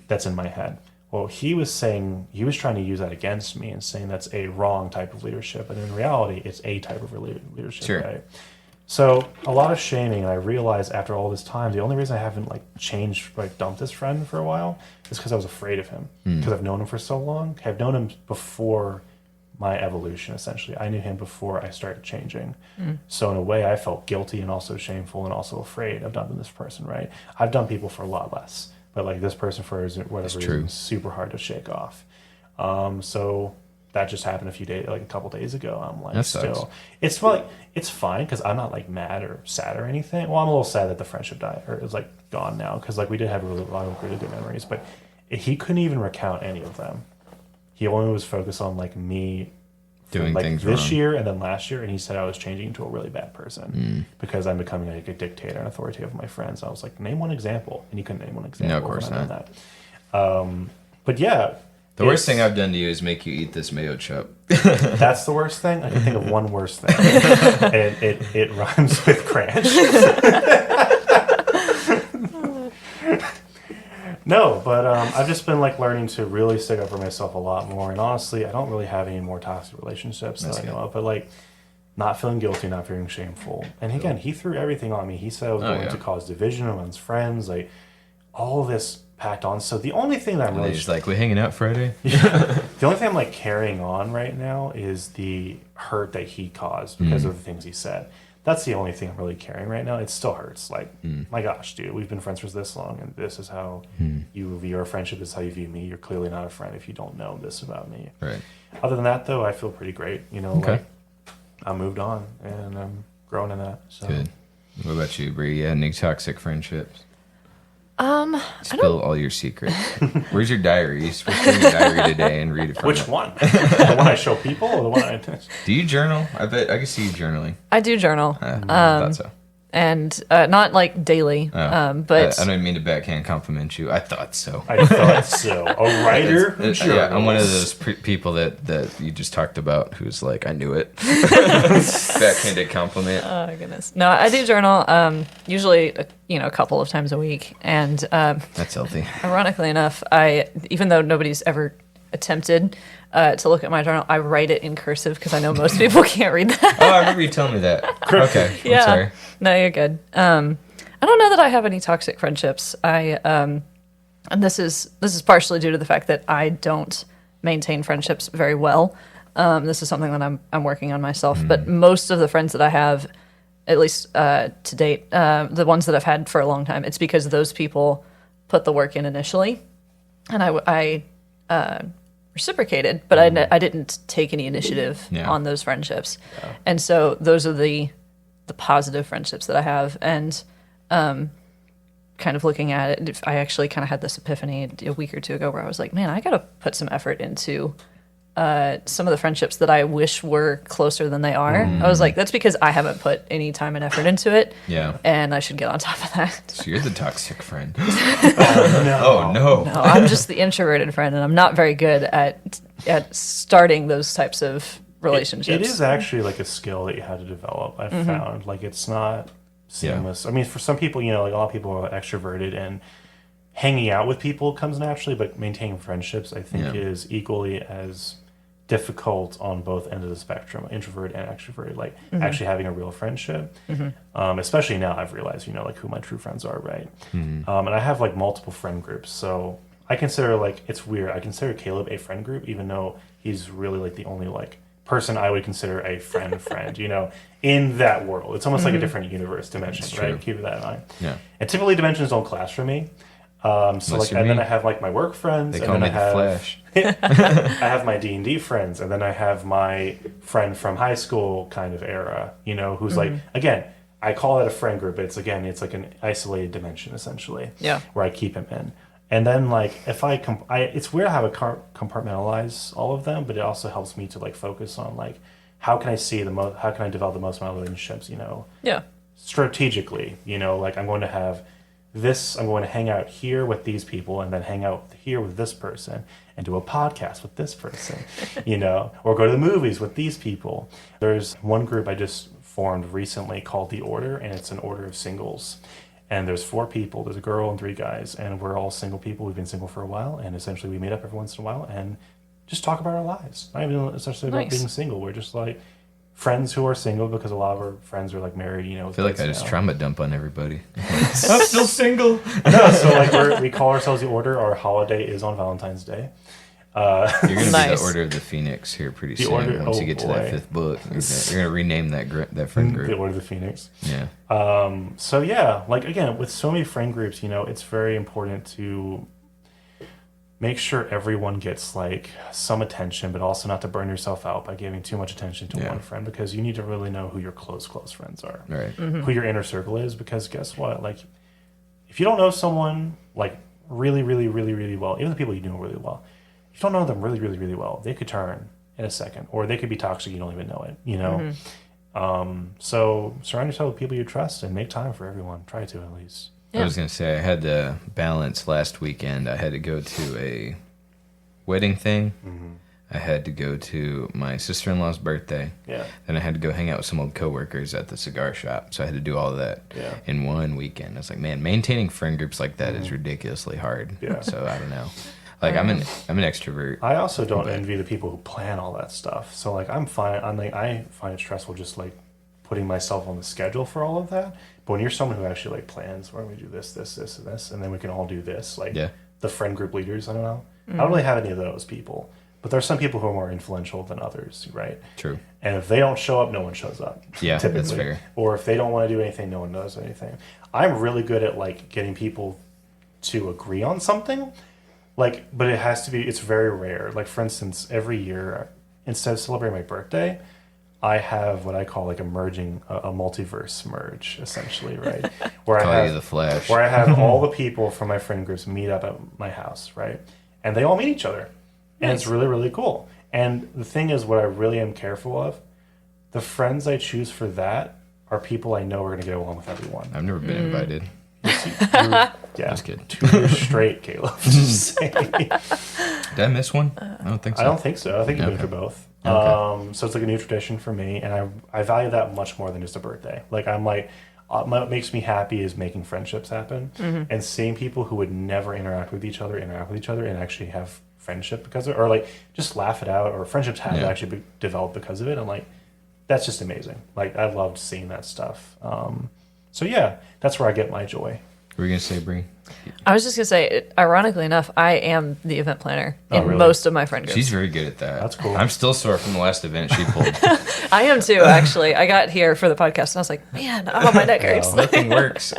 Speaker 2: That's in my head. Well, he was trying to use that against me and saying that's a wrong type of leadership. And in reality, it's a type of leadership,
Speaker 1: Sure.
Speaker 2: right? So a lot of shaming, and I realized after all this time, the only reason I haven't like changed, like dumped this friend for a while is because I was afraid of him. Because I've known him for so long. I've known him before my evolution, essentially. I knew him before I started changing. So in a way, I felt guilty and also shameful and also afraid of dumping this person, right? I've done people for a lot less. But like this person, for whatever reason, is super hard to shake off. So that just happened a couple days ago. I'm like,
Speaker 1: That sucks.
Speaker 2: it's fine because I'm not like mad or sad or anything. Well, I'm a little sad that the friendship died or is like gone now because like we did have a lot of really good memories, but he couldn't even recount any of them. He only was focused on like me
Speaker 1: Doing
Speaker 2: like
Speaker 1: things
Speaker 2: this
Speaker 1: wrong.
Speaker 2: year and then last year, and he said I was changing into a really bad person because I'm becoming like a dictator and authority of my friends. I was like, name one example, and he couldn't name one example.
Speaker 1: No, of course
Speaker 2: when I
Speaker 1: not.
Speaker 2: did that. But yeah,
Speaker 1: The worst thing I've done to you is make you eat this mayo chop.
Speaker 2: that's the worst thing. I can think of one worse thing, and it rhymes with crash. No, but I've just been like learning to really stick up for myself a lot more. And honestly, I don't really have any more toxic relationships that I know of. But like, not feeling guilty, not feeling shameful. And again, he threw everything on me. He said I was going to cause division amongst friends, like all of this packed on. So the only thing that I'm really
Speaker 1: He's like, we hanging out Friday?
Speaker 2: the only thing I'm like carrying on right now is the hurt that he caused because of the things he said. That's the only thing I'm really carrying right now. It still hurts. Like, my gosh, dude, we've been friends for this long, and this is how you view our friendship. This is how you view me. You're clearly not a friend if you don't know this about me.
Speaker 1: Right.
Speaker 2: Other than that, though, I feel pretty great.
Speaker 1: Okay.
Speaker 2: Like I moved on, and grown in that. So.
Speaker 1: Good. What about you, Bree? Yeah, any toxic friendships?
Speaker 3: I
Speaker 1: Spill all your secrets. Where's your diary? You're supposed to bring your diary today and read it from
Speaker 2: Which
Speaker 1: it.
Speaker 2: one? The one I show people or the one I...
Speaker 1: Do you journal? I bet I can see you journaling.
Speaker 3: I do journal,
Speaker 1: thought so.
Speaker 3: and not like daily, but
Speaker 1: I don't mean to backhand compliment you. I thought so.
Speaker 2: I thought so. A writer who
Speaker 1: Yeah, I'm one of
Speaker 2: journals.
Speaker 1: those people that you just talked about who's like, I knew it. Backhanded compliment.
Speaker 3: oh goodness, no, I do journal. Usually, a couple of times a week, and
Speaker 1: That's healthy.
Speaker 3: ironically enough, even though nobody's ever attempted to look at my journal, I write it in cursive because I know most people can't read that.
Speaker 1: Oh, I remember you telling me that. Okay,
Speaker 3: Yeah.
Speaker 1: I'm sorry.
Speaker 3: No, you're good. I don't know that I have any toxic friendships. And this is partially due to the fact that I don't maintain friendships very well. This is something that I'm working on myself. But most of the friends that I have, at least to date, the ones that I've had for a long time, it's because those people put the work in initially, and I reciprocated, but I didn't take any initiative on those friendships, and so those are the positive friendships that I have. And kind of looking at it, I actually kind of had this epiphany a week or two ago where I was like, man, I got to put some effort into some of the friendships that I wish were closer than they are. I was like, that's because I haven't put any time and effort into it.
Speaker 1: Yeah.
Speaker 3: And I should get on top of that.
Speaker 1: So you're the toxic friend.
Speaker 2: No.
Speaker 1: Oh, no.
Speaker 3: No, I'm just the introverted friend, and I'm not very good at starting those types of relationships.
Speaker 2: It is actually like a skill that you have to develop, I've found. Like, it's not seamless. I mean, for some people, like a lot of people are extroverted, and hanging out with people comes naturally, but maintaining friendships, I think, is equally as difficult on both ends of the spectrum, introvert and extrovert. Like, actually having a real friendship, especially now I've realized, like who my true friends are, right? And I have like multiple friend groups, so I consider, like, it's weird, I consider Caleb a friend group, even though he's really like the only like person I would consider a friend, in that world. It's almost like a different universe dimension, right? Keep that in mind.
Speaker 1: Yeah.
Speaker 2: And typically dimensions don't clash for me. Then I have like my work friends,
Speaker 1: They
Speaker 2: and
Speaker 1: call
Speaker 2: then
Speaker 1: me
Speaker 2: I
Speaker 1: the
Speaker 2: have
Speaker 1: Flash.
Speaker 2: I have my D&D friends, and then I have my friend from high school kind of era, who's like, again, I call it a friend group, but it's like an isolated dimension essentially, where I keep him in. And then like if it's weird how I compartmentalize all of them, but it also helps me to like focus on like how can I develop the most amount of relationships, strategically, like I'm going to hang out here with these people, and then hang out here with this person, and do a podcast with this person, or go to the movies with these people. There's one group I just formed recently called The Order, and it's an order of singles. And there's 4 people. There's a girl and 3 guys, and we're all single people. We've been single for a while, and essentially we meet up every once in a while and just talk about our lives. Not even essentially about being single. We're just like friends who are single, because a lot of our friends are like married,
Speaker 1: I feel like I just trauma dump on everybody.
Speaker 2: I'm still single. No, so like we call ourselves The Order. Our holiday is on Valentine's Day.
Speaker 1: You're going to be
Speaker 3: Nice.
Speaker 1: the Order of the Phoenix here pretty soon.
Speaker 2: Order-
Speaker 1: Once you get to that 5th book, you're going to rename that friend group.
Speaker 2: The Order of the Phoenix.
Speaker 1: Yeah.
Speaker 2: So yeah, like again, with so many friend groups, it's very important to make sure everyone gets like some attention, but also not to burn yourself out by giving too much attention to one friend, because you need to really know who your close friends are,
Speaker 1: Right.
Speaker 2: who your inner circle is, because guess what? Like, if you don't know someone like really, really, really, really well, even the people you know really well, if you don't know them really, really, really well, they could turn in a second, or they could be toxic. You don't even know it, So surround yourself with people you trust, and make time for everyone. Try to, at least.
Speaker 1: I was going to say, I had to balance last weekend. I had to go to a wedding thing. I had to go to my sister-in-law's birthday.
Speaker 2: Yeah.
Speaker 1: Then I had to go hang out with some old coworkers at the cigar shop. So I had to do all of that in one weekend. I was like, man, maintaining friend groups like that is ridiculously hard.
Speaker 2: Yeah.
Speaker 1: So I don't know. Like, I'm an extrovert.
Speaker 2: I also don't envy the people who plan all that stuff. So like I'm fine. I find it stressful just like putting myself on the schedule for all of that. But when you're someone who actually like plans, where we do this, this, this, and this, and then we can all do this, like the friend group leaders, I don't know. I don't really have any of those people. But there are some people who are more influential than others, right?
Speaker 1: True.
Speaker 2: And if they don't show up, no one shows up.
Speaker 1: Yeah,
Speaker 2: typically.
Speaker 1: that's fair.
Speaker 2: Or if they don't want to do anything, no one does anything. I'm really good at like getting people to agree on something. Like, but it's very rare. Like, for instance, every year, instead of celebrating my birthday, I have what I call like a multiverse merge, essentially, right? Where
Speaker 1: Call
Speaker 2: I have
Speaker 1: you the Flash.
Speaker 2: where I have all the people from my friend groups meet up at my house, right? And they all meet each other, and it's really really cool. And the thing is, what I really am careful of, the friends I choose for that are people I know are going to get along with everyone.
Speaker 1: I've never been invited.
Speaker 2: Yeah,
Speaker 1: Just kidding.
Speaker 2: 2 years straight, Caleb. Just saying.
Speaker 1: Did I miss one? I don't think so.
Speaker 2: I don't think so. I think you've been for both.
Speaker 1: Okay.
Speaker 2: So it's like a new tradition for me, and I value that much more than just a birthday. Like I'm like, what makes me happy is making friendships happen, and seeing people who would never interact with each other, and actually have friendship because of it, or like just laugh it out, or friendships have actually developed because of it. I'm like, that's just amazing. Like I loved seeing that stuff. So yeah, that's where I get my joy.
Speaker 1: What were you gonna say, Bree?
Speaker 3: I was just gonna say, ironically enough, I am the event planner in
Speaker 2: really?
Speaker 3: most of my friend groups.
Speaker 1: She's very good at that.
Speaker 2: That's cool.
Speaker 1: I'm still sore from the last event she pulled.
Speaker 3: I am too, actually. I got here for the podcast and I was like, man, I'm on my neck hurts.
Speaker 1: Nothing works.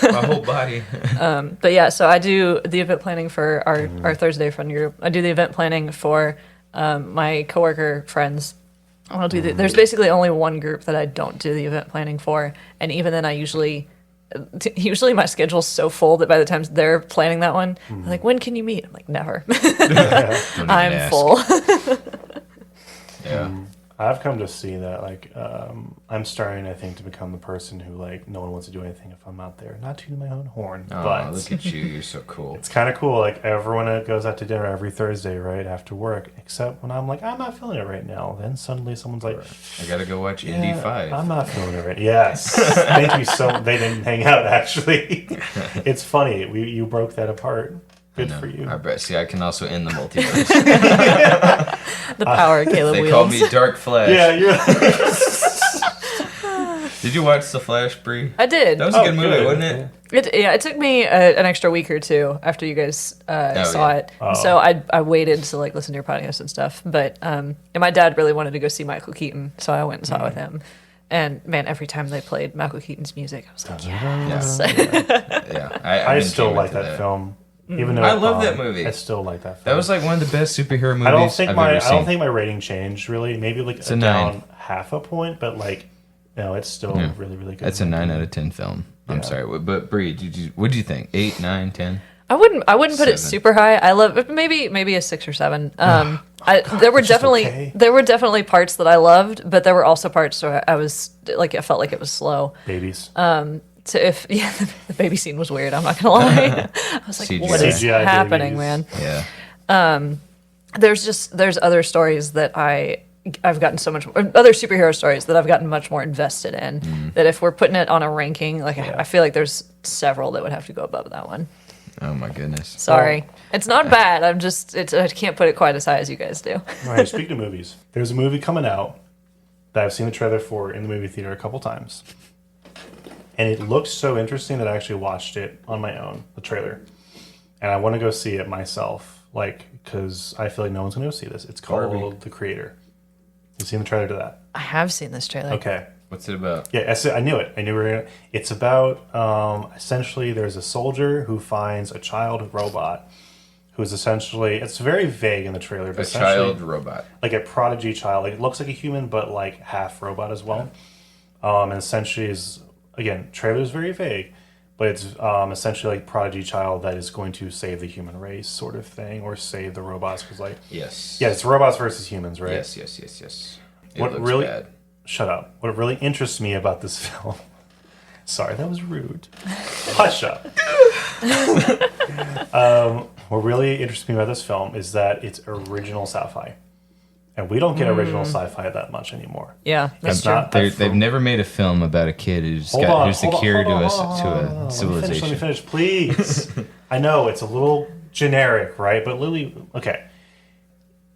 Speaker 1: My whole body.
Speaker 3: But yeah, so I do the event planning for our Thursday friend group. I do the event planning for my coworker friends. I'll do there's basically only one group that I don't do the event planning for, and even then I usually my schedule's so full that by the time they're planning that one, they're like, when can you meet? I'm like, never. I'm
Speaker 1: ask.
Speaker 3: full.
Speaker 1: Yeah.
Speaker 2: I've come to see that, like, I'm starting, I think, to become the person who, like, no one wants to do anything if I'm not there. Not tooting my own horn,
Speaker 1: Oh,
Speaker 2: but
Speaker 1: look at you. You're so cool.
Speaker 2: it's kind of cool. Like, everyone goes out to dinner every Thursday, right, after work, except when I'm like, I'm not feeling it right now. Then suddenly someone's like,
Speaker 1: I gotta go watch
Speaker 2: yeah,
Speaker 1: Indy 5.
Speaker 2: I'm not feeling it right. Yes. Thank you so They didn't hang out, actually. It's funny. You broke that apart. Good for you.
Speaker 1: I bet. See, I can also end the multiverse.
Speaker 3: The power of Caleb
Speaker 1: They
Speaker 3: Wheels.
Speaker 1: call me Dark Flash.
Speaker 2: Yeah, you're
Speaker 1: Did you watch The Flash, Bree?
Speaker 3: I did.
Speaker 1: That was a good movie, wasn't it?
Speaker 3: It took me an extra week or two after you guys saw it. So I waited to like listen to your podcast and stuff. But and my dad really wanted to go see Michael Keaton, so I went and saw it with him. And man, every time they played Michael Keaton's music, I was like, yes.
Speaker 1: Yeah.
Speaker 2: I
Speaker 1: I've
Speaker 2: still
Speaker 1: been
Speaker 2: like
Speaker 1: into
Speaker 2: that film. Even though
Speaker 1: I love that movie.
Speaker 2: I still like that film.
Speaker 1: That was like one of the best superhero movies
Speaker 2: I don't think
Speaker 1: I've ever seen.
Speaker 2: I don't think my rating changed really. Maybe like
Speaker 1: a 9.
Speaker 2: half a point, but like no, it's still really really good.
Speaker 1: That's a 9 out of 10 film. I'm sorry, but Bree, what did you think? 8, 9, 10?
Speaker 3: I wouldn't put
Speaker 1: 7.
Speaker 3: it super high. I love it, maybe a 6 or 7. There were definitely parts that I loved, but there were also parts where I was like, I felt like it was slow.
Speaker 2: Babies.
Speaker 3: The baby scene was weird. I'm not gonna lie. I was like,
Speaker 1: CGI.
Speaker 3: what is
Speaker 2: CGI
Speaker 3: happening,
Speaker 2: babies.
Speaker 3: man?
Speaker 1: Yeah.
Speaker 3: There's other stories that I've gotten so much other superhero stories that I've gotten much more invested in. That if we're putting it on a ranking, like I feel like there's several that would have to go above that one.
Speaker 1: Oh my goodness.
Speaker 3: Sorry, it's not bad. I can't put it quite as high as you guys do.
Speaker 2: All right, speaking of movies, there's a movie coming out that I've seen the trailer for in the movie theater a couple times. And it looked so interesting that I actually watched it on my own, the trailer. And I want to go see it myself, like, because I feel like no one's going to go see this. It's called
Speaker 1: Barbie.
Speaker 2: The Creator. You've seen the trailer to that?
Speaker 3: I have seen this trailer.
Speaker 2: Okay.
Speaker 1: What's it about?
Speaker 2: Yeah, I knew it. I knew we were gonna. It's about essentially there's a soldier who finds a child robot who's essentially, it's very vague in the trailer, but
Speaker 1: A
Speaker 2: essentially
Speaker 1: child robot.
Speaker 2: like a prodigy child. Like it looks like a human, but like half robot as well. And essentially is, again, trailer is very vague, but it's essentially like prodigy child that is going to save the human race, sort of thing, or save the robots. Because like,
Speaker 1: Yes.
Speaker 2: yeah, it's robots versus humans, right?
Speaker 1: Yes. It
Speaker 2: What
Speaker 1: looks
Speaker 2: really?
Speaker 1: bad.
Speaker 2: Shut up. What really interests me about this film. Sorry, that was rude. Hush up. What really interests me about this film is that it's original sci-fi. And we don't get original sci-fi that much anymore.
Speaker 3: Yeah, that's
Speaker 2: It's
Speaker 3: true.
Speaker 2: not-
Speaker 1: They've never made a film about a kid who's the cure to a civilization.
Speaker 2: Let me finish, please. I know, it's a little generic, right? But Lily, okay.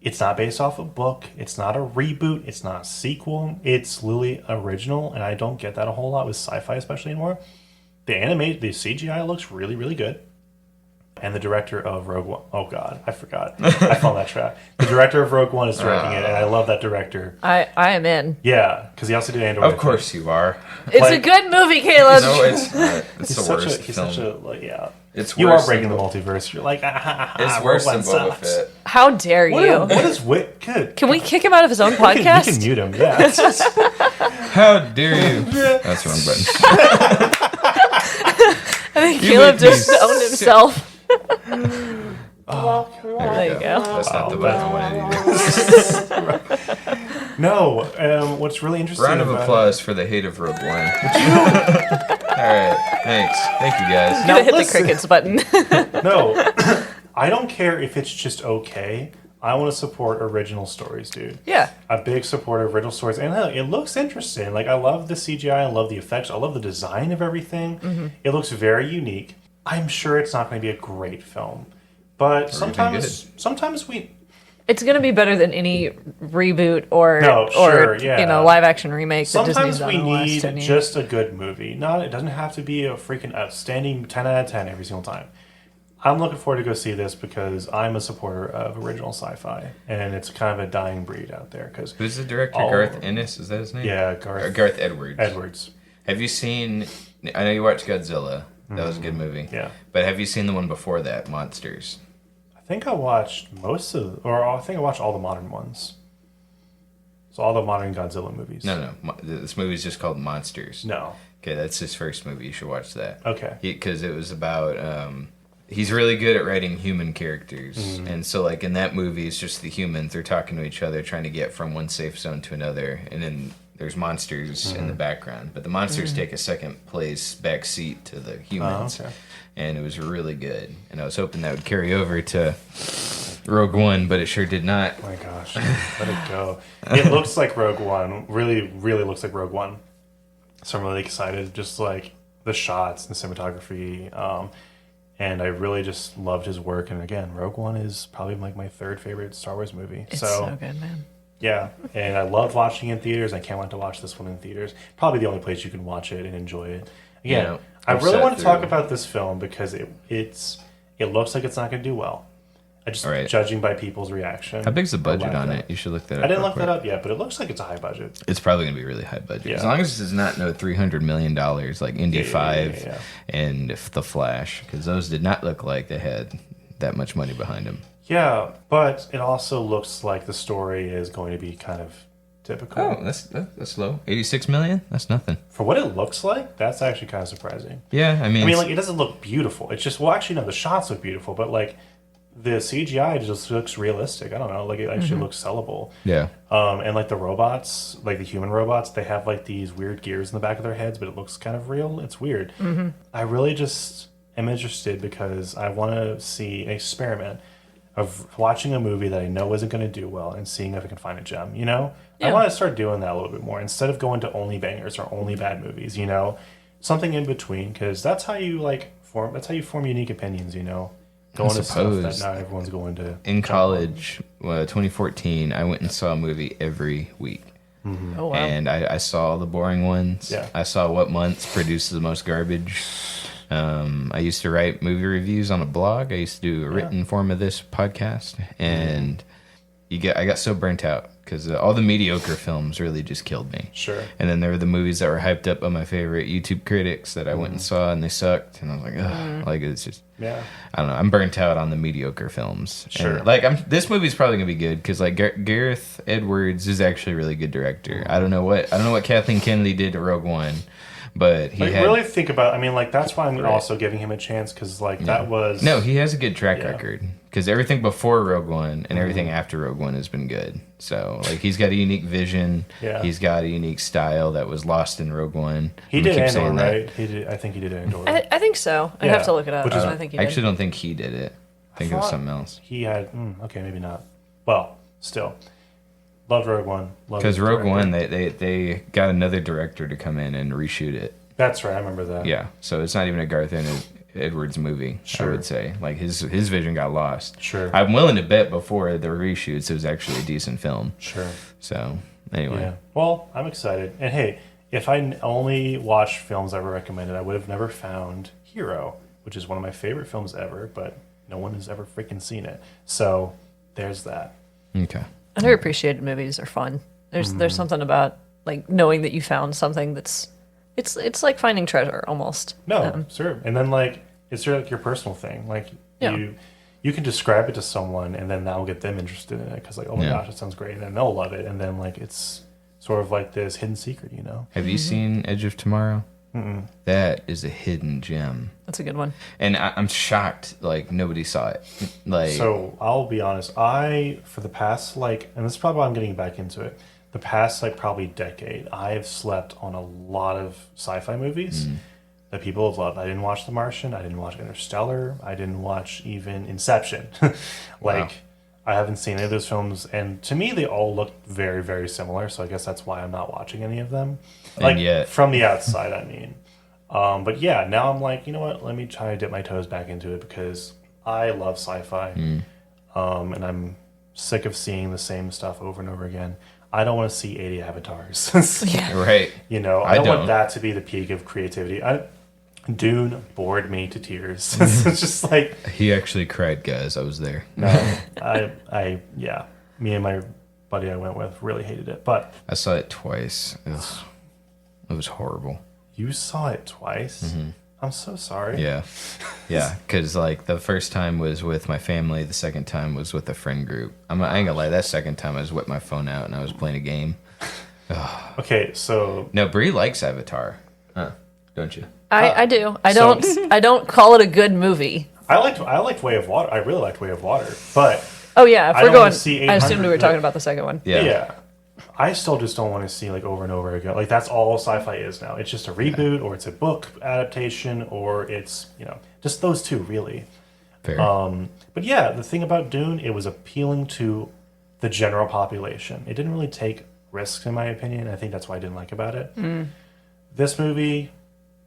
Speaker 2: It's not based off a book. It's not a reboot. It's not a sequel. It's Lily original, and I don't get that a whole lot with sci-fi, especially anymore. The CGI looks really, really good. And the director of Rogue One. Oh, God, I forgot. I fell on that trap. The director of Rogue One is directing it, and I love that director.
Speaker 3: I am in.
Speaker 2: Yeah, because he also did Andor.
Speaker 1: Of course you are.
Speaker 3: It's a good movie, Caleb.
Speaker 1: No, it's not. It's the worst
Speaker 2: He's
Speaker 1: film.
Speaker 2: such a, like, yeah.
Speaker 1: It's
Speaker 2: You
Speaker 1: worse
Speaker 2: are breaking
Speaker 1: than
Speaker 2: the multiverse. You're like,
Speaker 1: It's worse than Boba Fett.
Speaker 3: How dare you?
Speaker 2: What is Wit? Good.
Speaker 3: Can we kick him out of his own
Speaker 2: We
Speaker 3: podcast?
Speaker 2: can mute him, yeah.
Speaker 1: How dare you? That's the wrong button.
Speaker 3: I think
Speaker 1: You
Speaker 3: Caleb
Speaker 1: make me
Speaker 3: just owned himself.
Speaker 1: There
Speaker 3: There you go.
Speaker 1: That's not the button I wanted to use.
Speaker 2: No, what's really interesting
Speaker 1: Round of
Speaker 2: about
Speaker 1: applause for the hate of Rogue One. All right, thanks. Thank you guys.
Speaker 3: Gotta hit
Speaker 2: listen.
Speaker 3: the crickets button.
Speaker 2: No, I don't care if it's just okay. I want to support original stories, dude.
Speaker 3: Yeah.
Speaker 2: A big supporter of original stories. And hell, it looks interesting. Like, I love the CGI. I love the effects. I love the design of everything.
Speaker 3: Mm-hmm.
Speaker 2: It looks very unique. I'm sure it's not going to be a great film. But sometimes we...
Speaker 3: It's gonna be better than any reboot or
Speaker 2: sure, yeah.
Speaker 3: live action remake.
Speaker 2: Sometimes
Speaker 3: that
Speaker 2: we
Speaker 3: Disney's done in the last
Speaker 2: need
Speaker 3: 10 years.
Speaker 2: just a good movie. It doesn't have to be a freaking outstanding 10 out of 10 every single time. I'm looking forward to go see this because I'm a supporter of original sci-fi, and it's kind of a dying breed out there. Cause
Speaker 1: Who's the director? Garth Ennis? Is that his name?
Speaker 2: Yeah,
Speaker 1: Garth Edwards. Have you seen? I know you watched Godzilla. That was a good movie.
Speaker 2: Yeah.
Speaker 1: But have you seen the one before that, Monsters?
Speaker 2: I think I watched I think I watched all the modern ones. So all the modern Godzilla movies.
Speaker 1: No. This movie's just called Monsters.
Speaker 2: No.
Speaker 1: Okay, that's his first movie. You should watch that.
Speaker 2: Okay.
Speaker 1: Because it was about... he's really good at writing human characters. And so, like, in that movie, it's just the humans. They're talking to each other, trying to get from one safe zone to another. And then there's monsters in the background. But the monsters take a second place back seat to the humans.
Speaker 2: okay.
Speaker 1: And it was really good. And I was hoping that would carry over to Rogue One, but it sure did not.
Speaker 2: Oh my gosh. Let it go. It looks like Rogue One. Really, really looks like Rogue One. So I'm really excited. Just like the shots and the cinematography. And I really just loved his work. And again, Rogue One is probably like my third favorite Star Wars movie.
Speaker 3: It's so good, man.
Speaker 2: Yeah, and I loved watching it in theaters. I can't wait to watch this one in theaters. Probably the only place you can watch it and enjoy it. Again,
Speaker 1: Yeah,
Speaker 2: I
Speaker 1: I've
Speaker 2: really
Speaker 1: sat
Speaker 2: want to talk
Speaker 1: through-
Speaker 2: about this film because it looks like it's not going to do well. I just
Speaker 1: Right.
Speaker 2: judging by people's reaction.
Speaker 1: How big's the budget
Speaker 2: lack
Speaker 1: on
Speaker 2: of
Speaker 1: it? You should look that up.
Speaker 2: I didn't
Speaker 1: real
Speaker 2: look that
Speaker 1: quick.
Speaker 2: up yet, but it looks like it's a high budget.
Speaker 1: It's probably going to be really high budget.
Speaker 2: Yeah.
Speaker 1: As long as it's not no $300 million like Indy 5
Speaker 2: yeah.
Speaker 1: and The Flash, because those did not look like they had that much money behind them.
Speaker 2: Yeah, but it also looks like the story is going to be kind of typical.
Speaker 1: Oh, that's low. 86 million? That's nothing.
Speaker 2: For what it looks like, that's actually kind of surprising.
Speaker 1: Yeah, I mean,
Speaker 2: Like, it doesn't look beautiful. It's just, well, actually, no, the shots look beautiful, but, like, the CGI just looks realistic. I don't know. Like, it actually looks sellable.
Speaker 1: yeah.
Speaker 2: And, like, the robots, like, the human robots, they have, like, these weird gears in the back of their heads, but it looks kind of real. It's weird. I really just am interested because I want to see an experiment of watching a movie that I know isn't going to do well and seeing if I can find a gem, you know? I
Speaker 3: Yeah.
Speaker 2: want to start doing that a little bit more instead of going to only bangers or only bad movies, you know? Something in between, because that's how you, like, form unique opinions, you know? Going to stuff that
Speaker 1: suppose.
Speaker 2: not everyone's going to.
Speaker 1: In college, 2014, I went and saw a movie every week.
Speaker 3: Oh wow.
Speaker 1: And I saw the boring ones.
Speaker 2: Yeah.
Speaker 1: I saw what months produced the most garbage. I used to write movie reviews on a blog. I used to do a written form of this podcast, and I got so burnt out because all the mediocre films really just killed me.
Speaker 2: Sure.
Speaker 1: And then there were the movies that were hyped up by my favorite YouTube critics that I went and saw, and they sucked. And I was like, ugh, like it's just.
Speaker 2: Yeah.
Speaker 1: I don't know. I'm burnt out on the mediocre films.
Speaker 2: Sure.
Speaker 1: And, like this movie's probably gonna be good because like Gareth Edwards is actually a really good director. I don't know what Kathleen Kennedy did to Rogue One, but he
Speaker 2: Like,
Speaker 1: had
Speaker 2: really think about, I mean, like, that's why I'm also giving him a chance, because, like, that was...
Speaker 1: no. He has a good track
Speaker 2: Yeah.
Speaker 1: record because everything before Rogue One and everything after Rogue One has been good. So like he's got a unique vision.
Speaker 2: Yeah.
Speaker 1: He's got a unique style that was lost in Rogue One.
Speaker 2: He
Speaker 1: I'm
Speaker 2: did
Speaker 1: gonna keep
Speaker 2: Andor,
Speaker 1: saying that.
Speaker 2: right? He did. I think he did Andor.
Speaker 3: I think so. I'd
Speaker 2: Yeah.
Speaker 3: have to look it up.
Speaker 2: Which is-
Speaker 3: I think he
Speaker 1: I
Speaker 3: did.
Speaker 1: actually don't think he did it. I think it was
Speaker 2: thought
Speaker 1: something else.
Speaker 2: He had... okay, maybe not. Well, still. Loved Rogue One.
Speaker 1: Because Rogue One, they got another director to come in and reshoot it.
Speaker 2: That's right, I remember that.
Speaker 1: Yeah, so it's not even a Garth Edwards movie.
Speaker 2: Sure.
Speaker 1: I would say like his vision got lost.
Speaker 2: Sure.
Speaker 1: I'm willing to bet before the reshoots it was actually a decent film.
Speaker 2: Sure.
Speaker 1: So anyway,
Speaker 2: Yeah. Well, I'm excited. And hey, if I only watched films that were recommended, I would have never found Hero, which is one of my favorite films ever, but no one has ever freaking seen it. So there's that.
Speaker 1: Okay.
Speaker 3: Underappreciated movies are fun. There's something about like knowing that you found something that's it's like finding treasure almost.
Speaker 2: No, sure. And then like it's like your personal thing. Like
Speaker 3: Yeah.
Speaker 2: you can describe it to someone, and then that'll get them interested in it because like, oh my gosh, it sounds great, and then they'll love it, and then like it's sort of like this hidden secret, you know.
Speaker 1: Have you seen Edge of Tomorrow? Mm-mm. That is a hidden gem.
Speaker 3: That's a good one.
Speaker 1: And I'm shocked, like, nobody saw it. Like,
Speaker 2: So I'll be honest, for the past like, and this is probably why I'm getting back into it. The past like probably decade, I have slept on a lot of sci-fi movies that people have loved. I didn't watch The Martian. I didn't watch Interstellar. I didn't watch even Inception. Like, I haven't seen any of those films, and to me, they all look very, very similar. So I guess that's why I'm not watching any of them. Like,
Speaker 1: and yet,
Speaker 2: from the outside, I mean. But yeah, now I'm like, you know what? Let me try to dip my toes back into it because I love sci-fi, and I'm sick of seeing the same stuff over and over again. I don't want to see 80 avatars.
Speaker 1: right.
Speaker 2: You know, I don't want that to be the peak of creativity. Dune bored me to tears. It's just like...
Speaker 1: He actually cried, guys. I was there.
Speaker 2: No, yeah. Me and my buddy I went with really hated it. But
Speaker 1: I saw it twice. It was horrible.
Speaker 2: You saw it twice? Mm-hmm. I'm so sorry.
Speaker 1: Yeah. Yeah, because like the first time was with my family. The second time was with a friend group. I ain't gonna lie, that second time I was whipping my phone out and I was playing a game.
Speaker 2: Okay, so...
Speaker 1: No, Bree likes Avatar. Huh, don't you?
Speaker 3: I do. I don't call it a good movie.
Speaker 2: I liked Way of Water. I really liked Way of Water. But...
Speaker 3: Oh yeah, if
Speaker 2: I
Speaker 3: we're
Speaker 2: don't
Speaker 3: going...
Speaker 2: wanna see
Speaker 3: I assumed we were
Speaker 2: 800,
Speaker 3: talking about the second one.
Speaker 2: Yeah. I still just don't want to see like over and over again. Like that's all sci-fi is now. It's just a reboot, or it's a book adaptation, or it's just those two really.
Speaker 1: Fair.
Speaker 2: But yeah, the thing about Dune, it was appealing to the general population. It didn't really take risks, in my opinion. I think that's what I didn't like about it. This movie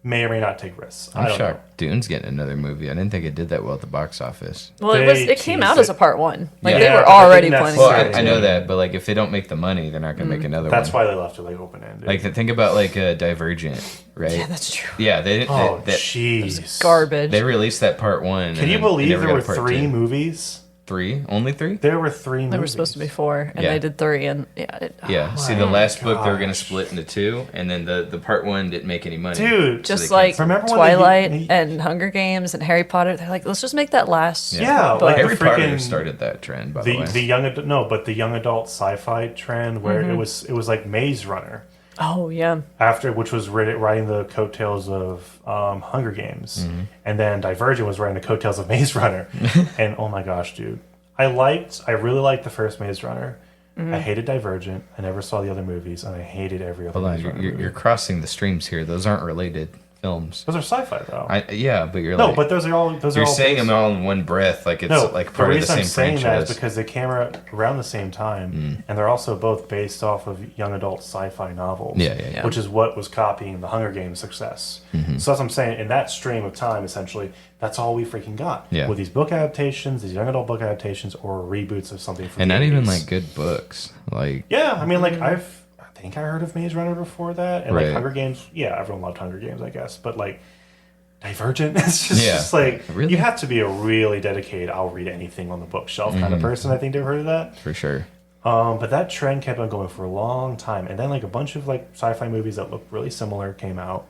Speaker 2: may or may not take risks.
Speaker 1: I'm shocked Dune's getting another movie. I didn't think it did that well at the box office.
Speaker 3: Well, it came out as a part one. Like
Speaker 1: Yeah.
Speaker 3: they were
Speaker 2: but I
Speaker 3: already
Speaker 2: think
Speaker 3: planning.
Speaker 2: that's-
Speaker 1: Well, I know that, but like if they don't make the money, they're not gonna make another
Speaker 2: That's
Speaker 1: one.
Speaker 2: why they left it like open-ended.
Speaker 1: Like think about like Divergent, right?
Speaker 3: Yeah, that's true.
Speaker 1: Yeah, they
Speaker 2: oh,
Speaker 1: they,
Speaker 2: jeez.
Speaker 3: Garbage.
Speaker 1: they released that part one.
Speaker 2: Can you believe there were 3 movies?
Speaker 1: 3? Only 3?
Speaker 2: There were 3 movies.
Speaker 3: There were supposed to be 4, and
Speaker 1: Yeah.
Speaker 3: they did 3, and yeah.
Speaker 1: Yeah. See,
Speaker 2: my
Speaker 1: the last book they were gonna
Speaker 2: gosh.
Speaker 1: split into 2, and then the part 1 didn't make any money.
Speaker 2: Dude,
Speaker 3: Just
Speaker 1: they
Speaker 3: like
Speaker 1: canceled.
Speaker 2: Remember when
Speaker 3: Twilight
Speaker 2: they-
Speaker 3: and Hunger Games and Harry Potter, they're like, let's just make that last.
Speaker 2: Yeah,
Speaker 3: book.
Speaker 2: like
Speaker 1: Harry
Speaker 2: the
Speaker 1: Potter
Speaker 2: freaking-
Speaker 1: started that trend, by the way.
Speaker 2: the young the young adult sci-fi trend where it was like Maze Runner
Speaker 3: Oh yeah.
Speaker 2: which was riding the coattails of Hunger Games, and then Divergent was riding the coattails of Maze Runner, and oh my gosh, dude, I really liked the first Maze Runner. I hated Divergent. I never saw the other movies, and I hated every other.
Speaker 1: Hold on,
Speaker 2: Maze Runner movie.
Speaker 1: you're crossing the streams here. Those aren't related films.
Speaker 2: Those are sci-fi though.
Speaker 1: Yeah, but you're
Speaker 2: no,
Speaker 1: like,
Speaker 2: but those are all.
Speaker 1: you're
Speaker 2: all
Speaker 1: saying
Speaker 2: based-
Speaker 1: them all in one breath, like it's
Speaker 2: No,
Speaker 1: like part
Speaker 2: the
Speaker 1: of the
Speaker 2: reason
Speaker 1: same
Speaker 2: I'm saying that
Speaker 1: franchise.
Speaker 2: is because they came out around the same time, and they're also both based off of young adult sci-fi novels.
Speaker 1: Yeah.
Speaker 2: Which is what was copying the Hunger Games success. So that's what I'm saying. In that stream of time, essentially, that's all we freaking got.
Speaker 1: Yeah.
Speaker 2: With these book adaptations, these young adult book adaptations, or reboots of something from
Speaker 1: And
Speaker 2: the
Speaker 1: not even
Speaker 2: 80s.
Speaker 1: like good books. Like
Speaker 2: Yeah, I mean, like I think I heard of Maze Runner before that, and
Speaker 1: Right.
Speaker 2: like Hunger Games. Yeah, everyone loved Hunger Games, I guess, but like. Divergent. It's just like
Speaker 1: Really?
Speaker 2: you have to be a really dedicated. I'll read anything on the bookshelf kind of person. I think to have heard of that.
Speaker 1: for sure.
Speaker 2: But that trend kept on going for a long time, and then like a bunch of like sci-fi movies that looked really similar came out.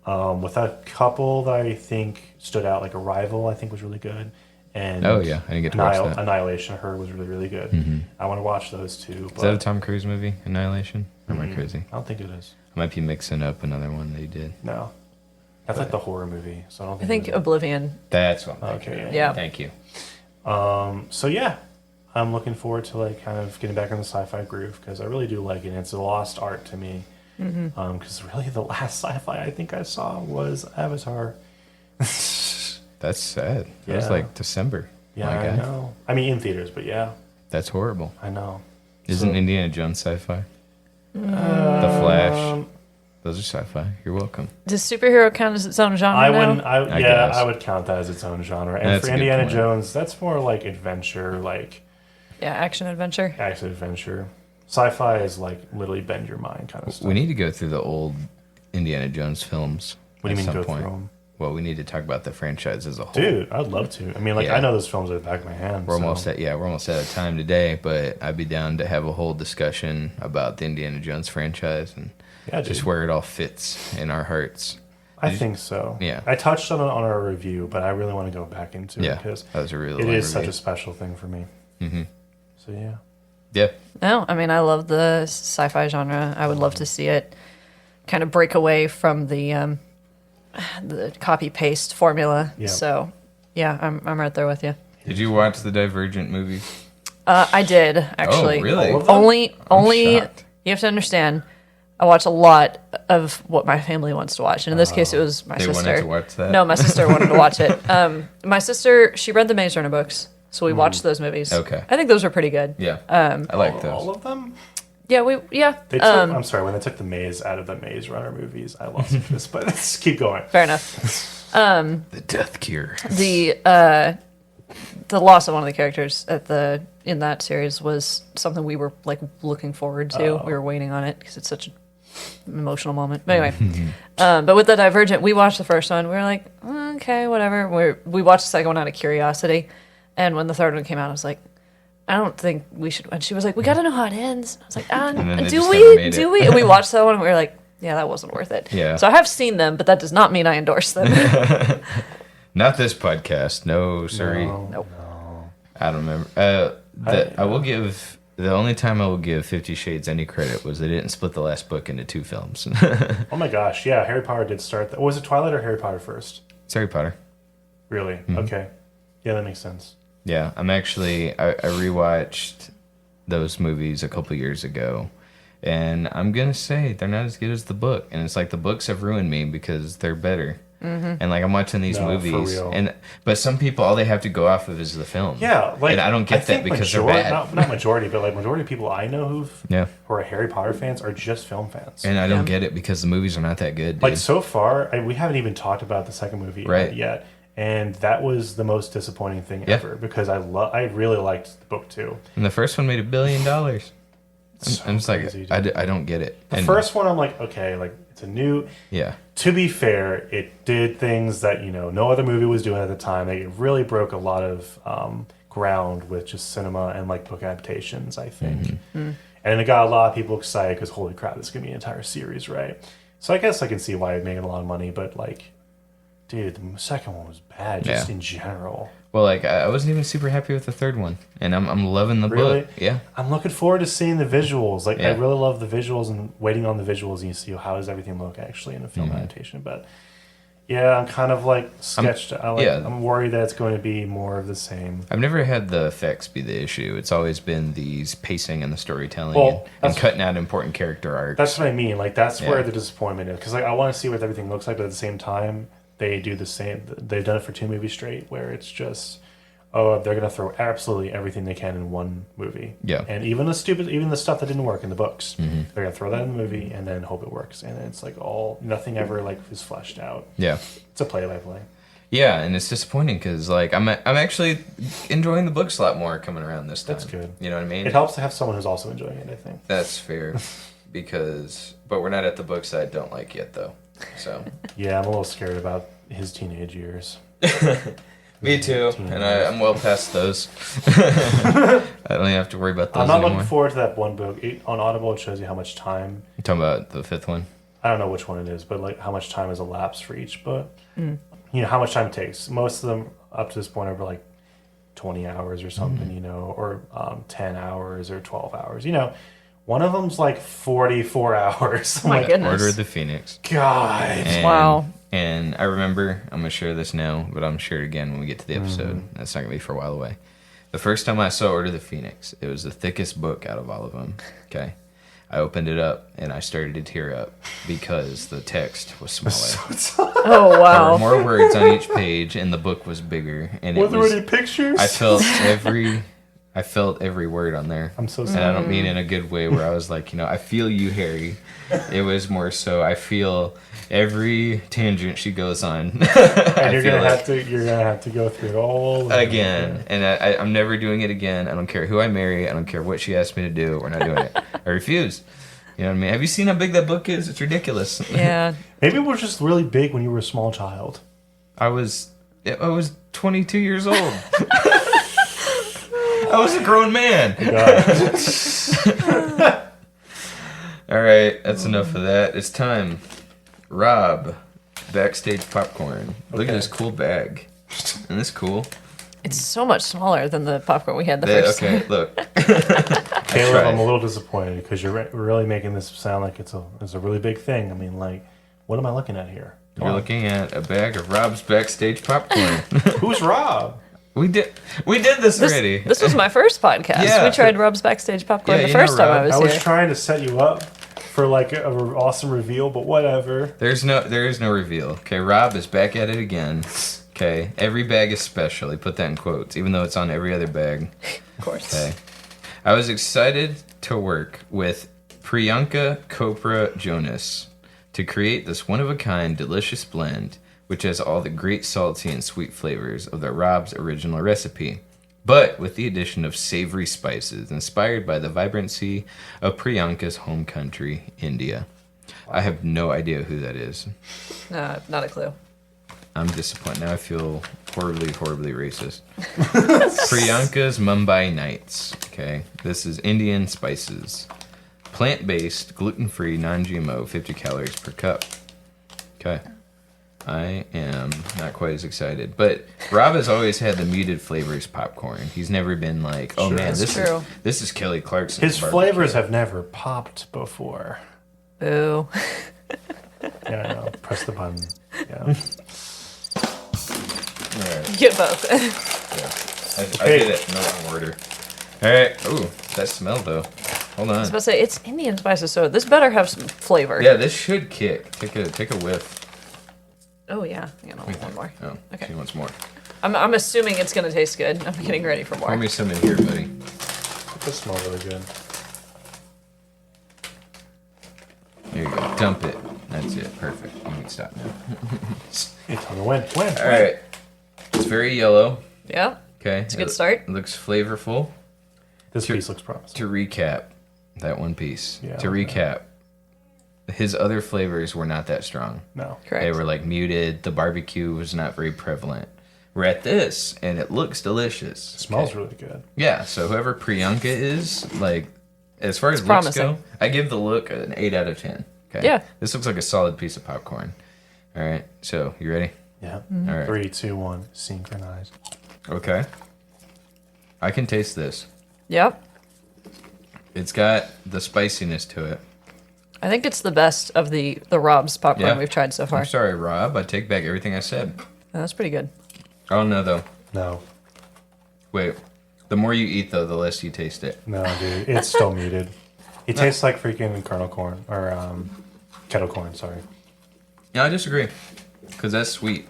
Speaker 2: With a couple that I think stood out, like Arrival, I think was really good, and
Speaker 1: Oh yeah, I didn't get to watch that.
Speaker 2: Annihilation, I heard was really really good. I want to watch those too.
Speaker 1: Is that a
Speaker 2: But
Speaker 1: Tom Cruise movie, Annihilation? Or am I crazy?
Speaker 2: I don't think it is.
Speaker 1: I might be mixing up another one they did.
Speaker 2: No, that's like the horror movie. So I don't
Speaker 3: I
Speaker 2: think.
Speaker 3: think
Speaker 2: it is.
Speaker 3: Oblivion.
Speaker 1: That's what I'm thinking.
Speaker 2: Okay,
Speaker 1: of.
Speaker 3: yeah.
Speaker 1: Thank you.
Speaker 2: So yeah, I'm looking forward to like kind of getting back in the sci-fi groove because I really do like it. And it's a lost art to me. Because really, the last sci-fi I think I saw was Avatar.
Speaker 1: That's sad. That was
Speaker 2: Yeah.
Speaker 1: like December.
Speaker 2: Yeah,
Speaker 1: My
Speaker 2: I
Speaker 1: God.
Speaker 2: know. I mean, in theaters, but yeah,
Speaker 1: That's horrible.
Speaker 2: I know.
Speaker 1: Isn't
Speaker 2: So-
Speaker 1: Indiana Jones sci-fi? The Flash. Those are sci-fi. You're welcome.
Speaker 3: Does superhero count as its own genre
Speaker 2: I
Speaker 3: now?
Speaker 2: wouldn't.
Speaker 1: I
Speaker 2: Yeah,
Speaker 1: guess.
Speaker 2: I would count that as its own genre. And
Speaker 1: That's
Speaker 2: for
Speaker 1: a good
Speaker 2: Indiana
Speaker 1: point.
Speaker 2: Jones, that's more like adventure, like
Speaker 3: Yeah, action adventure.
Speaker 2: action adventure. Sci-fi is like literally bend your mind kind of stuff.
Speaker 1: We need to go through the old Indiana Jones films
Speaker 2: What do you
Speaker 1: at
Speaker 2: mean
Speaker 1: some
Speaker 2: go
Speaker 1: point.
Speaker 2: through them?
Speaker 1: well, we need to talk about the franchise as a whole.
Speaker 2: Dude, I'd love to. I mean, like,
Speaker 1: Yeah.
Speaker 2: I know those films at the back of my hand.
Speaker 1: We're
Speaker 2: so.
Speaker 1: almost out of time today, but I'd be down to have a whole discussion about the Indiana Jones franchise and
Speaker 2: Yeah,
Speaker 1: just
Speaker 2: dude.
Speaker 1: where it all fits in our hearts.
Speaker 2: I think so.
Speaker 1: Yeah.
Speaker 2: I touched on it on our review, but I really want to go back into it
Speaker 1: Yeah,
Speaker 2: because
Speaker 1: that was a really
Speaker 2: it
Speaker 1: long
Speaker 2: is such
Speaker 1: review.
Speaker 2: a special thing for me.
Speaker 1: Mm-hmm.
Speaker 2: So, yeah.
Speaker 1: Yeah.
Speaker 3: No, I mean, I love the sci-fi genre. I would love to see it kind of break away from the copy-paste formula.
Speaker 2: Yeah.
Speaker 3: So, yeah, I'm right there with you.
Speaker 1: Did you watch the Divergent movies?
Speaker 3: I did, actually.
Speaker 1: Oh, really?
Speaker 2: All of them?
Speaker 3: Only
Speaker 1: shocked.
Speaker 3: you have to understand, I watch a lot of what my family wants to watch. And in this case, it was my
Speaker 1: They
Speaker 3: sister.
Speaker 1: wanted to watch that?
Speaker 3: No, my sister wanted to watch it. My sister, she read the Maze Runner books, so we watched those movies.
Speaker 1: Okay.
Speaker 3: I think those were pretty good.
Speaker 1: Yeah. I like those.
Speaker 2: All of them?
Speaker 3: Yeah.
Speaker 2: They took, I'm sorry, when they took the maze out of the Maze Runner movies, I lost interest, but let's keep going.
Speaker 3: Fair enough.
Speaker 1: The Death Cure.
Speaker 3: The loss of one of the characters in that series was something we were like looking forward to. We were waiting on it because it's such an emotional moment. But anyway, but with the Divergent, we watched the first one. We were like, okay, whatever. We watched the second one out of curiosity, and when the third one came out, I was like, I don't think we should. And she was like, we got to know how it ends. I was like,
Speaker 1: then they
Speaker 3: do
Speaker 1: just never made
Speaker 3: we?
Speaker 1: it.
Speaker 3: And we watched that one, and we were like, yeah, that wasn't worth it.
Speaker 1: Yeah.
Speaker 3: So I have seen them, but that does not mean I endorse them.
Speaker 1: Not this podcast. No, sorry.
Speaker 3: Nope.
Speaker 1: I don't remember. I will give the only time I will give 50 Shades any credit was they didn't split the last book into 2 films.
Speaker 2: Oh my gosh, yeah, Harry Potter did start that. Was it Twilight or Harry Potter first?
Speaker 1: It's Harry Potter.
Speaker 2: Really? Okay. Yeah, that makes sense.
Speaker 1: Yeah, I rewatched those movies a couple years ago, and I'm gonna say they're not as good as the book. And it's like the books have ruined me because they're better. And like I'm watching these
Speaker 2: No, for
Speaker 1: movies,
Speaker 2: real.
Speaker 1: but some people all they have to go off of is the film.
Speaker 2: Yeah, like
Speaker 1: and I don't get that
Speaker 2: think
Speaker 1: because they're bad.
Speaker 2: Not majority, but like majority of people I know
Speaker 1: Yeah,
Speaker 2: who are Harry Potter fans are just film fans.
Speaker 1: and I don't get it because the movies are not that good. Dude.
Speaker 2: Like so far, we haven't even talked about the second movie
Speaker 1: Right.
Speaker 2: yet, and that was the most disappointing thing
Speaker 1: Yeah.
Speaker 2: ever because I really liked the book too.
Speaker 1: And the first one made $1 billion. I'm just like,
Speaker 2: crazy, dude.
Speaker 1: I don't get it.
Speaker 2: The first one, I'm like, okay, like it's a new.
Speaker 1: Yeah.
Speaker 2: To be fair, it did things that no other movie was doing at the time. It really broke a lot of ground with just cinema and like book adaptations, I think. And it got a lot of people excited because holy crap, this is gonna be an entire series, right? So I guess I can see why it made a lot of money, but like, dude, the second one was bad just in general.
Speaker 1: Well, like I wasn't even super happy with the third one, and I'm loving the
Speaker 2: Really?
Speaker 1: book. Yeah.
Speaker 2: I'm looking forward to seeing the visuals. Like, I
Speaker 1: Yeah.
Speaker 2: really love the visuals and waiting on the visuals and you see how does everything look actually in a film adaptation. But yeah, I'm kind of like sketched. I'm worried that it's going to be more of the same.
Speaker 1: I've never had the effects be the issue. It's always been these pacing and the storytelling
Speaker 2: Well,
Speaker 1: and
Speaker 2: that's-
Speaker 1: cutting out important character arcs.
Speaker 2: That's what I mean. Like, that's
Speaker 1: Yeah.
Speaker 2: where the disappointment is. Because like, I want to see what everything looks like, but at the same time, they do the same. They've done it for 2 movies straight where it's just, oh, they're going to throw absolutely everything they can in one movie.
Speaker 1: Yeah.
Speaker 2: And even the stuff that didn't work in the books, they're going to throw that in the movie and then hope it works. And it's like nothing ever like is fleshed out.
Speaker 1: Yeah.
Speaker 2: It's a play by play.
Speaker 1: Yeah, and it's disappointing because like I'm actually enjoying the books a lot more coming around this time.
Speaker 2: That's good.
Speaker 1: You know what I mean?
Speaker 2: It helps to have someone who's also enjoying it, I think.
Speaker 1: That's fair, but we're not at the books that I don't like yet though. So.
Speaker 2: Yeah, I'm a little scared about his teenage years.
Speaker 1: Me too, and I'm well past those. I don't even have to worry about those
Speaker 2: I'm not
Speaker 1: anymore.
Speaker 2: looking forward to that one book. On Audible, it shows you how much time.
Speaker 1: You talking about the 5th one?
Speaker 2: I don't know which one it is, but like how much time has elapsed for each book. How much time it takes. Most of them up to this point are like 20 hours or something, or 10 hours or 12 hours. One of them's like 44 hours.
Speaker 3: Oh my
Speaker 2: Like,
Speaker 3: goodness.
Speaker 1: Order of the Phoenix.
Speaker 2: God.
Speaker 1: And,
Speaker 3: Wow.
Speaker 1: And I remember, I'm going to share this now, but I'm sure it again when we get to the episode. That's not going to be for a while away. The first time I saw Order of the Phoenix, it was the thickest book out of all of them. Okay. I opened it up and I started to tear up because the text was smaller.
Speaker 3: Oh,
Speaker 1: There
Speaker 3: wow.
Speaker 1: were more words on each page and the book was bigger. And
Speaker 2: Were
Speaker 1: it
Speaker 2: there
Speaker 1: was,
Speaker 2: any pictures?
Speaker 1: I felt every word on there.
Speaker 2: I'm so
Speaker 1: And
Speaker 2: sorry.
Speaker 1: I don't mean in a good way where I was like, I feel you, Harry. It was more so I feel every tangent she goes on.
Speaker 2: And you're gonna have to go through it all
Speaker 1: again. And I'm never doing it again. I don't care who I marry. I don't care what she asks me to do. We're not doing it. I refuse. You know what I mean? Have you seen how big that book is? It's ridiculous.
Speaker 3: Yeah.
Speaker 2: Maybe it was just really big when you were a small child.
Speaker 1: I was 22 years old. I was a grown man. All right, that's enough of that. It's time. Rob, backstage popcorn. Look at this cool bag. Isn't this cool?
Speaker 3: It's so much smaller than the popcorn we had the first
Speaker 1: Okay,
Speaker 3: time.
Speaker 1: look.
Speaker 2: Caleb, I'm a little disappointed because you're really making this sound like it's a really big thing. I mean, like, what am I looking at here?
Speaker 1: You're looking at a bag of Rob's backstage popcorn.
Speaker 2: Who's Rob?
Speaker 1: We did this already.
Speaker 3: This was my first podcast.
Speaker 1: Yeah.
Speaker 3: We tried Rob's backstage popcorn
Speaker 1: Yeah,
Speaker 3: the
Speaker 1: you
Speaker 3: first
Speaker 1: know
Speaker 3: time
Speaker 1: Rob.
Speaker 3: I was
Speaker 2: I
Speaker 3: here.
Speaker 2: was trying to set you up for like an awesome reveal, but whatever.
Speaker 1: There is no reveal. Okay, Rob is back at it again. Okay, every bag is special. He put that in quotes, even though it's on every other bag.
Speaker 3: Of course.
Speaker 1: Okay. I was excited to work with Priyanka Chopra Jonas to create this one-of-a-kind delicious blend, which has all the great salty and sweet flavors of the Rob's original recipe, but with the addition of savory spices inspired by the vibrancy of Priyanka's home country, India. I have no idea who that is.
Speaker 3: Not a clue.
Speaker 1: I'm disappointed. Now I feel horribly, horribly racist. Priyanka's Mumbai Nights. Okay. This is Indian spices. Plant-based, gluten-free, non-GMO, 50 calories per cup. Okay. I am not quite as excited. But Rob has always had the muted flavors popcorn. He's never been like, oh
Speaker 2: Sure.
Speaker 1: man,
Speaker 3: That's
Speaker 1: this
Speaker 3: true.
Speaker 1: is Kelly Clarkson.
Speaker 2: His flavors have never popped before.
Speaker 3: Boo.
Speaker 2: Yeah, I know. Press the button. Yeah.
Speaker 1: All right.
Speaker 3: Get both.
Speaker 1: I did it in the wrong order. All right. Ooh, that smell though. Hold on.
Speaker 3: I was about to say, it's Indian spices, so this better have some flavor.
Speaker 1: Yeah, this should kick. Take a whiff.
Speaker 3: Oh, yeah. You know, one more.
Speaker 1: Oh,
Speaker 3: Okay.
Speaker 1: she wants more.
Speaker 3: I'm assuming it's going to taste good. I'm getting ready for
Speaker 1: Pour
Speaker 3: more.
Speaker 1: me some in here, buddy.
Speaker 2: It does smell really good.
Speaker 1: There you go. Dump it. That's it. Perfect. You can stop now.
Speaker 2: Hey, tell me when.
Speaker 1: All right. It's very yellow.
Speaker 3: Yeah.
Speaker 1: Okay.
Speaker 3: It's a good start.
Speaker 1: It looks flavorful.
Speaker 2: This
Speaker 1: To-
Speaker 2: piece looks promising.
Speaker 1: To recap, that one piece.
Speaker 2: Yeah,
Speaker 1: to
Speaker 2: okay.
Speaker 1: recap, his other flavors were not that strong.
Speaker 2: No.
Speaker 3: Correct.
Speaker 1: They were like muted. The barbecue was not very prevalent. We're at this, and it looks delicious.
Speaker 2: It smells
Speaker 1: Okay.
Speaker 2: really good.
Speaker 1: Yeah, so whoever Priyanka is, like, as far as
Speaker 3: It's
Speaker 1: looks
Speaker 3: promising.
Speaker 1: go, I give the look an 8 out of 10. Okay.
Speaker 3: Yeah.
Speaker 1: This looks like a solid piece of popcorn. All right, so you ready?
Speaker 2: Yeah.
Speaker 1: All right.
Speaker 2: 3, 2, 1. Synchronize.
Speaker 1: Okay. I can taste this.
Speaker 3: Yep.
Speaker 1: It's got the spiciness to it.
Speaker 3: I think it's the best of the Rob's popcorn
Speaker 1: Yeah.
Speaker 3: we've tried so far.
Speaker 1: I'm sorry, Rob. I take back everything I said.
Speaker 3: That's pretty good.
Speaker 1: Oh, no, though.
Speaker 2: No.
Speaker 1: Wait. The more you eat, though, the less you taste it.
Speaker 2: No, dude. It's still muted. It tastes like freaking kernel corn. Or, kettle corn, sorry.
Speaker 1: No, I disagree. Because that's sweet.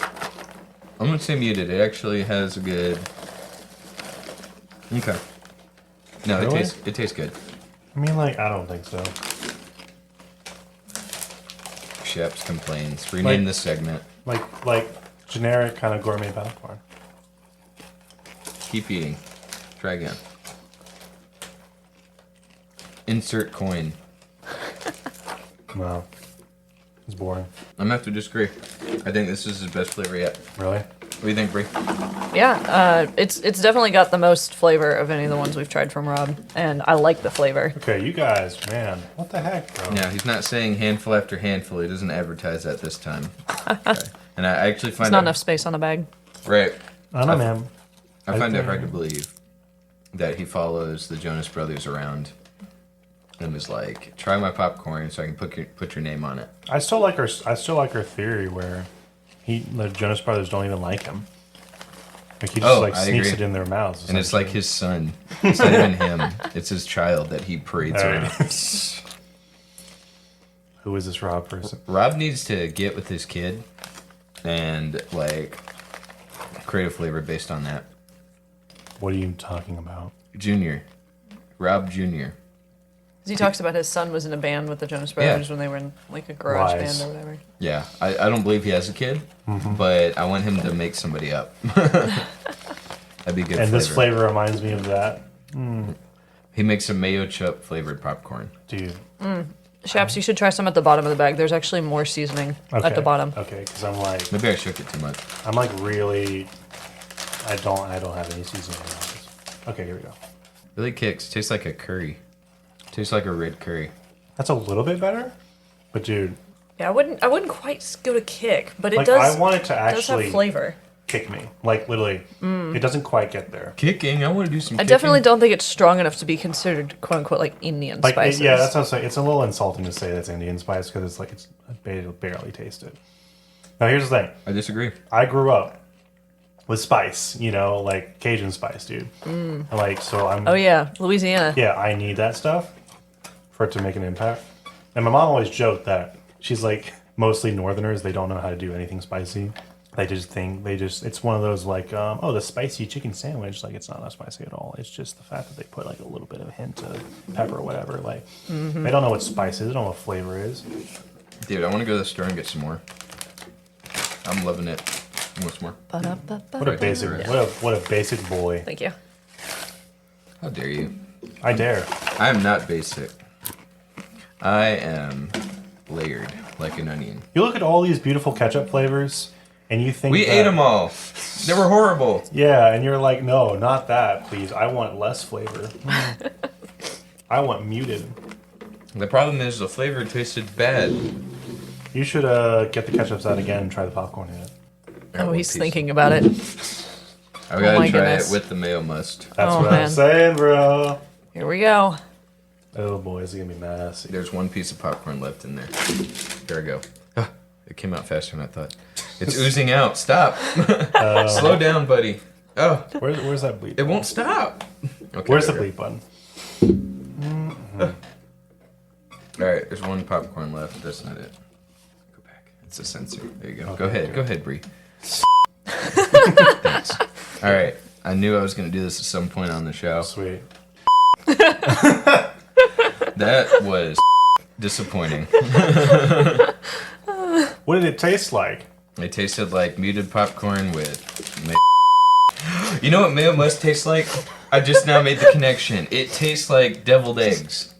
Speaker 1: I'm going to say muted. It actually has a good... Okay. No,
Speaker 2: Really?
Speaker 1: it tastes good.
Speaker 2: I mean, like, I don't think so.
Speaker 1: Sheps complains. Rename
Speaker 2: Like-
Speaker 1: this segment.
Speaker 2: Like generic kind of gourmet popcorn.
Speaker 1: Keep eating. Try again. Insert coin.
Speaker 2: No. It's boring.
Speaker 1: I'm going to have to disagree. I think this is his best flavor yet.
Speaker 2: Really?
Speaker 1: What do you think, Brie?
Speaker 3: Yeah, it's definitely got the most flavor of any of the ones we've tried from Rob, and I like the flavor.
Speaker 2: Okay, you guys, man. What the heck, bro?
Speaker 1: No, he's not saying handful after handful. He doesn't advertise that this time. Okay. And I actually find
Speaker 3: There's not
Speaker 1: it...
Speaker 3: enough space on the bag.
Speaker 1: Right.
Speaker 2: I don't know, man.
Speaker 1: I find it
Speaker 2: think-
Speaker 1: hard to believe that he follows the Jonas Brothers around and was like, "Try my popcorn so I can put your name on it."
Speaker 2: I still like her theory where the Jonas Brothers don't even like him. Like he just
Speaker 1: Oh,
Speaker 2: like
Speaker 1: I
Speaker 2: sneaks
Speaker 1: agree.
Speaker 2: it in their mouths.
Speaker 1: And it's like his son. It's not even him. It's his child that he parades around.
Speaker 2: Who is this Rob person?
Speaker 1: Rob needs to get with his kid and like create a flavor based on that.
Speaker 2: What are you talking about?
Speaker 1: Junior. Rob Jr.
Speaker 3: He talks about his son was in a band with the Jonas Brothers when they were in like a garage
Speaker 2: Lies.
Speaker 3: band or whatever.
Speaker 1: Yeah, I don't believe he has a kid, but I want him to make somebody up. That'd be good.
Speaker 2: And
Speaker 1: flavor.
Speaker 2: this flavor reminds me of that.
Speaker 1: He makes a mayo chup flavored popcorn.
Speaker 2: Dude,
Speaker 3: Shaps, you should try some at the bottom of the bag. There's actually more seasoning at the bottom.
Speaker 2: Okay, because I'm like,
Speaker 1: Maybe I shook it too much.
Speaker 2: I'm like really, I don't have any seasoning in my office. Okay, here we go.
Speaker 1: Really kicks. Tastes like a curry. Tastes like a red curry.
Speaker 2: That's a little bit better, but dude,
Speaker 3: Yeah, I wouldn't quite go to kick, but it
Speaker 2: like
Speaker 3: does.
Speaker 2: I want it to
Speaker 3: does
Speaker 2: actually
Speaker 3: have flavor.
Speaker 2: kick me. Like literally, it doesn't quite get there.
Speaker 1: Kicking. I want to do some
Speaker 3: I
Speaker 1: kicking.
Speaker 3: definitely don't think it's strong enough to be considered "quote unquote" like Indian
Speaker 2: Like
Speaker 3: spices.
Speaker 2: yeah, that's what I'm saying. It's a little insulting to say that's Indian spice because it's like it's barely taste it. Now here's the thing.
Speaker 1: I disagree.
Speaker 2: I grew up with spice, you know, like Cajun spice, dude. And like so I'm.
Speaker 3: Oh yeah, Louisiana.
Speaker 2: Yeah, I need that stuff for it to make an impact. And my mom always joked that she's like, mostly Northerners, they don't know how to do anything spicy. They just think it's one of those like, oh, the spicy chicken sandwich. Like it's not that spicy at all. It's just the fact that they put like a little bit of a hint of pepper or whatever. Like they don't know what spice is. They don't know what flavor is.
Speaker 1: Dude, I want to go to the store and get some more. I'm loving it. What's more?
Speaker 2: What a basic, what a basic boy.
Speaker 3: Thank you.
Speaker 1: How dare you?
Speaker 2: I dare.
Speaker 1: I am not basic. I am layered like an onion.
Speaker 2: You look at all these beautiful ketchup flavors, and you think
Speaker 1: We ate them all. They were horrible.
Speaker 2: Yeah, and you're like, no, not that, please. I want less flavor. I want muted.
Speaker 1: The problem is the flavor tasted bad.
Speaker 2: You should get the ketchups out again and try the popcorn in it.
Speaker 3: Oh, he's thinking about it.
Speaker 1: I gotta
Speaker 3: my
Speaker 1: try
Speaker 3: goodness.
Speaker 1: it with the mayo must.
Speaker 2: That's
Speaker 3: Oh,
Speaker 2: what
Speaker 3: man.
Speaker 2: I'm saying, bro.
Speaker 3: Here we go.
Speaker 2: Oh boy, is it gonna be messy.
Speaker 1: There's one piece of popcorn left in there. There I go. Ah, it came out faster than I thought. It's oozing out. Stop. Slow down, buddy. Oh,
Speaker 2: Where's that bleep?
Speaker 1: it won't stop. Okay,
Speaker 2: Where's the
Speaker 1: there we
Speaker 2: bleep button?
Speaker 1: go. All right, there's one popcorn left. That's not it. Go back. It's a sensor. There you go. Go ahead. Go ahead, Bree. Thanks. All right. I knew I was going to do this at some point on the show.
Speaker 2: Sweet.
Speaker 1: That was disappointing.
Speaker 2: What did it taste like?
Speaker 1: It tasted like muted popcorn with mayo. You know what mayo must taste like? I just now made the connection. It tastes like deviled eggs.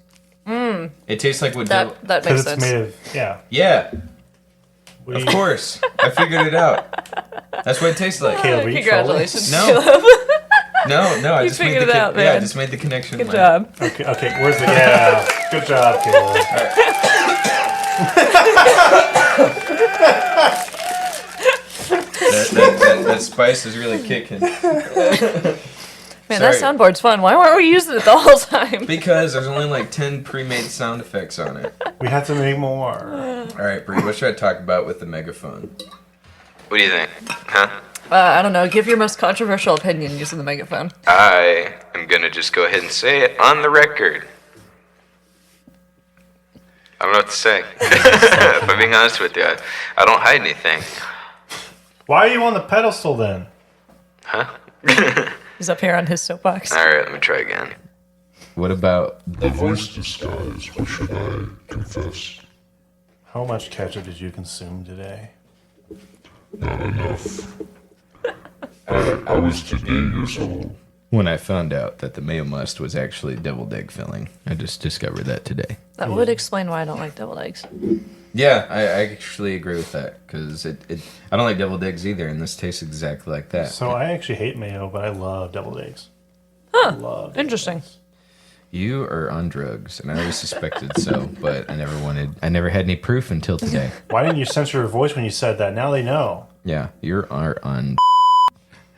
Speaker 1: It tastes like what
Speaker 3: That makes
Speaker 2: Because it's
Speaker 3: sense.
Speaker 2: made of
Speaker 1: Yeah,
Speaker 2: What do
Speaker 1: of
Speaker 2: you-
Speaker 1: course. I figured it out. That's what it tastes like.
Speaker 2: Caleb, are you
Speaker 3: Congratulations,
Speaker 1: No.
Speaker 3: Caleb.
Speaker 1: No, I
Speaker 3: You
Speaker 1: just made
Speaker 3: figured
Speaker 1: the
Speaker 3: it out,
Speaker 1: Yeah, I
Speaker 3: man.
Speaker 1: just made the connection.
Speaker 3: Good
Speaker 1: like-
Speaker 3: job.
Speaker 2: Okay, where's the yeah? Good job, Caleb.
Speaker 1: That spice is really kicking.
Speaker 3: Man,
Speaker 1: Sorry.
Speaker 3: that soundboard's fun. Why weren't we using it the whole time?
Speaker 1: Because there's only like 10 pre-made sound effects on it.
Speaker 2: We have to make more.
Speaker 1: All right, Bree, what should I talk about with the megaphone? What do you think? Huh?
Speaker 3: I don't know. Give your most controversial opinion using the megaphone.
Speaker 1: I am gonna just go ahead and say it on the record. I don't know what to say. If I'm being honest with you, I don't hide anything.
Speaker 2: Why are you on the pedestal then?
Speaker 1: Huh?
Speaker 3: He's up here on his soapbox.
Speaker 1: All right, let me try again. What about
Speaker 4: The voice disguise, or should I confess?
Speaker 2: How much ketchup did you consume today?
Speaker 4: Not enough. I was today years old.
Speaker 1: when I found out that the mayo must was actually deviled egg filling? I just discovered that today.
Speaker 3: That would explain why I don't like deviled eggs.
Speaker 1: Yeah, I actually agree with that because I don't like deviled eggs either, and this tastes exactly like that.
Speaker 2: So I actually hate mayo, but I love deviled eggs. Huh. Love deviled
Speaker 3: Interesting.
Speaker 2: eggs.
Speaker 1: You are on drugs, and I always suspected so, but I never had any proof until today.
Speaker 2: Why didn't you censor your voice when you said that? Now they know.
Speaker 1: Yeah, you are on.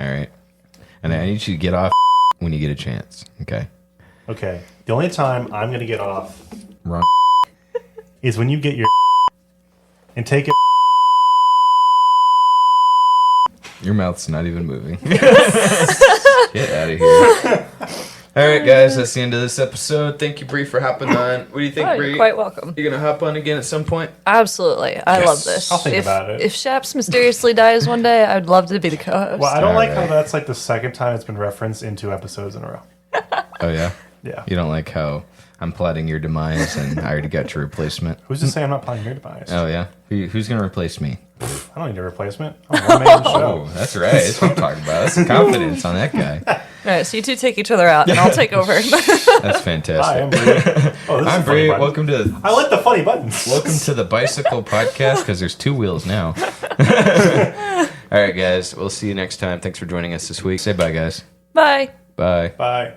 Speaker 1: All right, and I need you to get off when you get a chance. Okay.
Speaker 2: Okay. The only time I'm going to get off
Speaker 1: Wrong.
Speaker 2: is when you get your and take it.
Speaker 1: Your mouth's not even moving. Get out of here. All right, guys, that's the end of this episode. Thank you, Bree, for hopping on. What do you think,
Speaker 3: Oh,
Speaker 1: Bree?
Speaker 3: you're quite welcome.
Speaker 1: You gonna hop on again at some point?
Speaker 3: Absolutely. I
Speaker 1: Yes.
Speaker 3: love this.
Speaker 2: I'll think
Speaker 3: if,
Speaker 2: about it.
Speaker 3: If Shaps mysteriously dies one day, I'd love to be the co-host.
Speaker 2: Well, I don't like how
Speaker 1: Alright.
Speaker 2: that's like the second time it's been referenced in 2 episodes in a row.
Speaker 1: Oh yeah.
Speaker 2: Yeah.
Speaker 1: You don't like how I'm plotting your demise and I already got your replacement.
Speaker 2: Who's to say I'm not playing your device?
Speaker 1: Oh, yeah? Who's going to replace me?
Speaker 2: I don't need a replacement. I'm a one-man show.
Speaker 1: Oh, that's right. That's what I'm talking about. That's some confidence on that guy.
Speaker 3: All right, so you two take each other out, and I'll take over.
Speaker 1: That's fantastic.
Speaker 2: Hi, I'm Bree. Oh,
Speaker 1: I'm Bree. Welcome to
Speaker 2: I like the funny buttons.
Speaker 1: the Bicycle Podcast, because there's 2 wheels now. All right, guys. We'll see you next time. Thanks for joining us this week. Say bye, guys.
Speaker 3: Bye.
Speaker 1: Bye.
Speaker 2: Bye.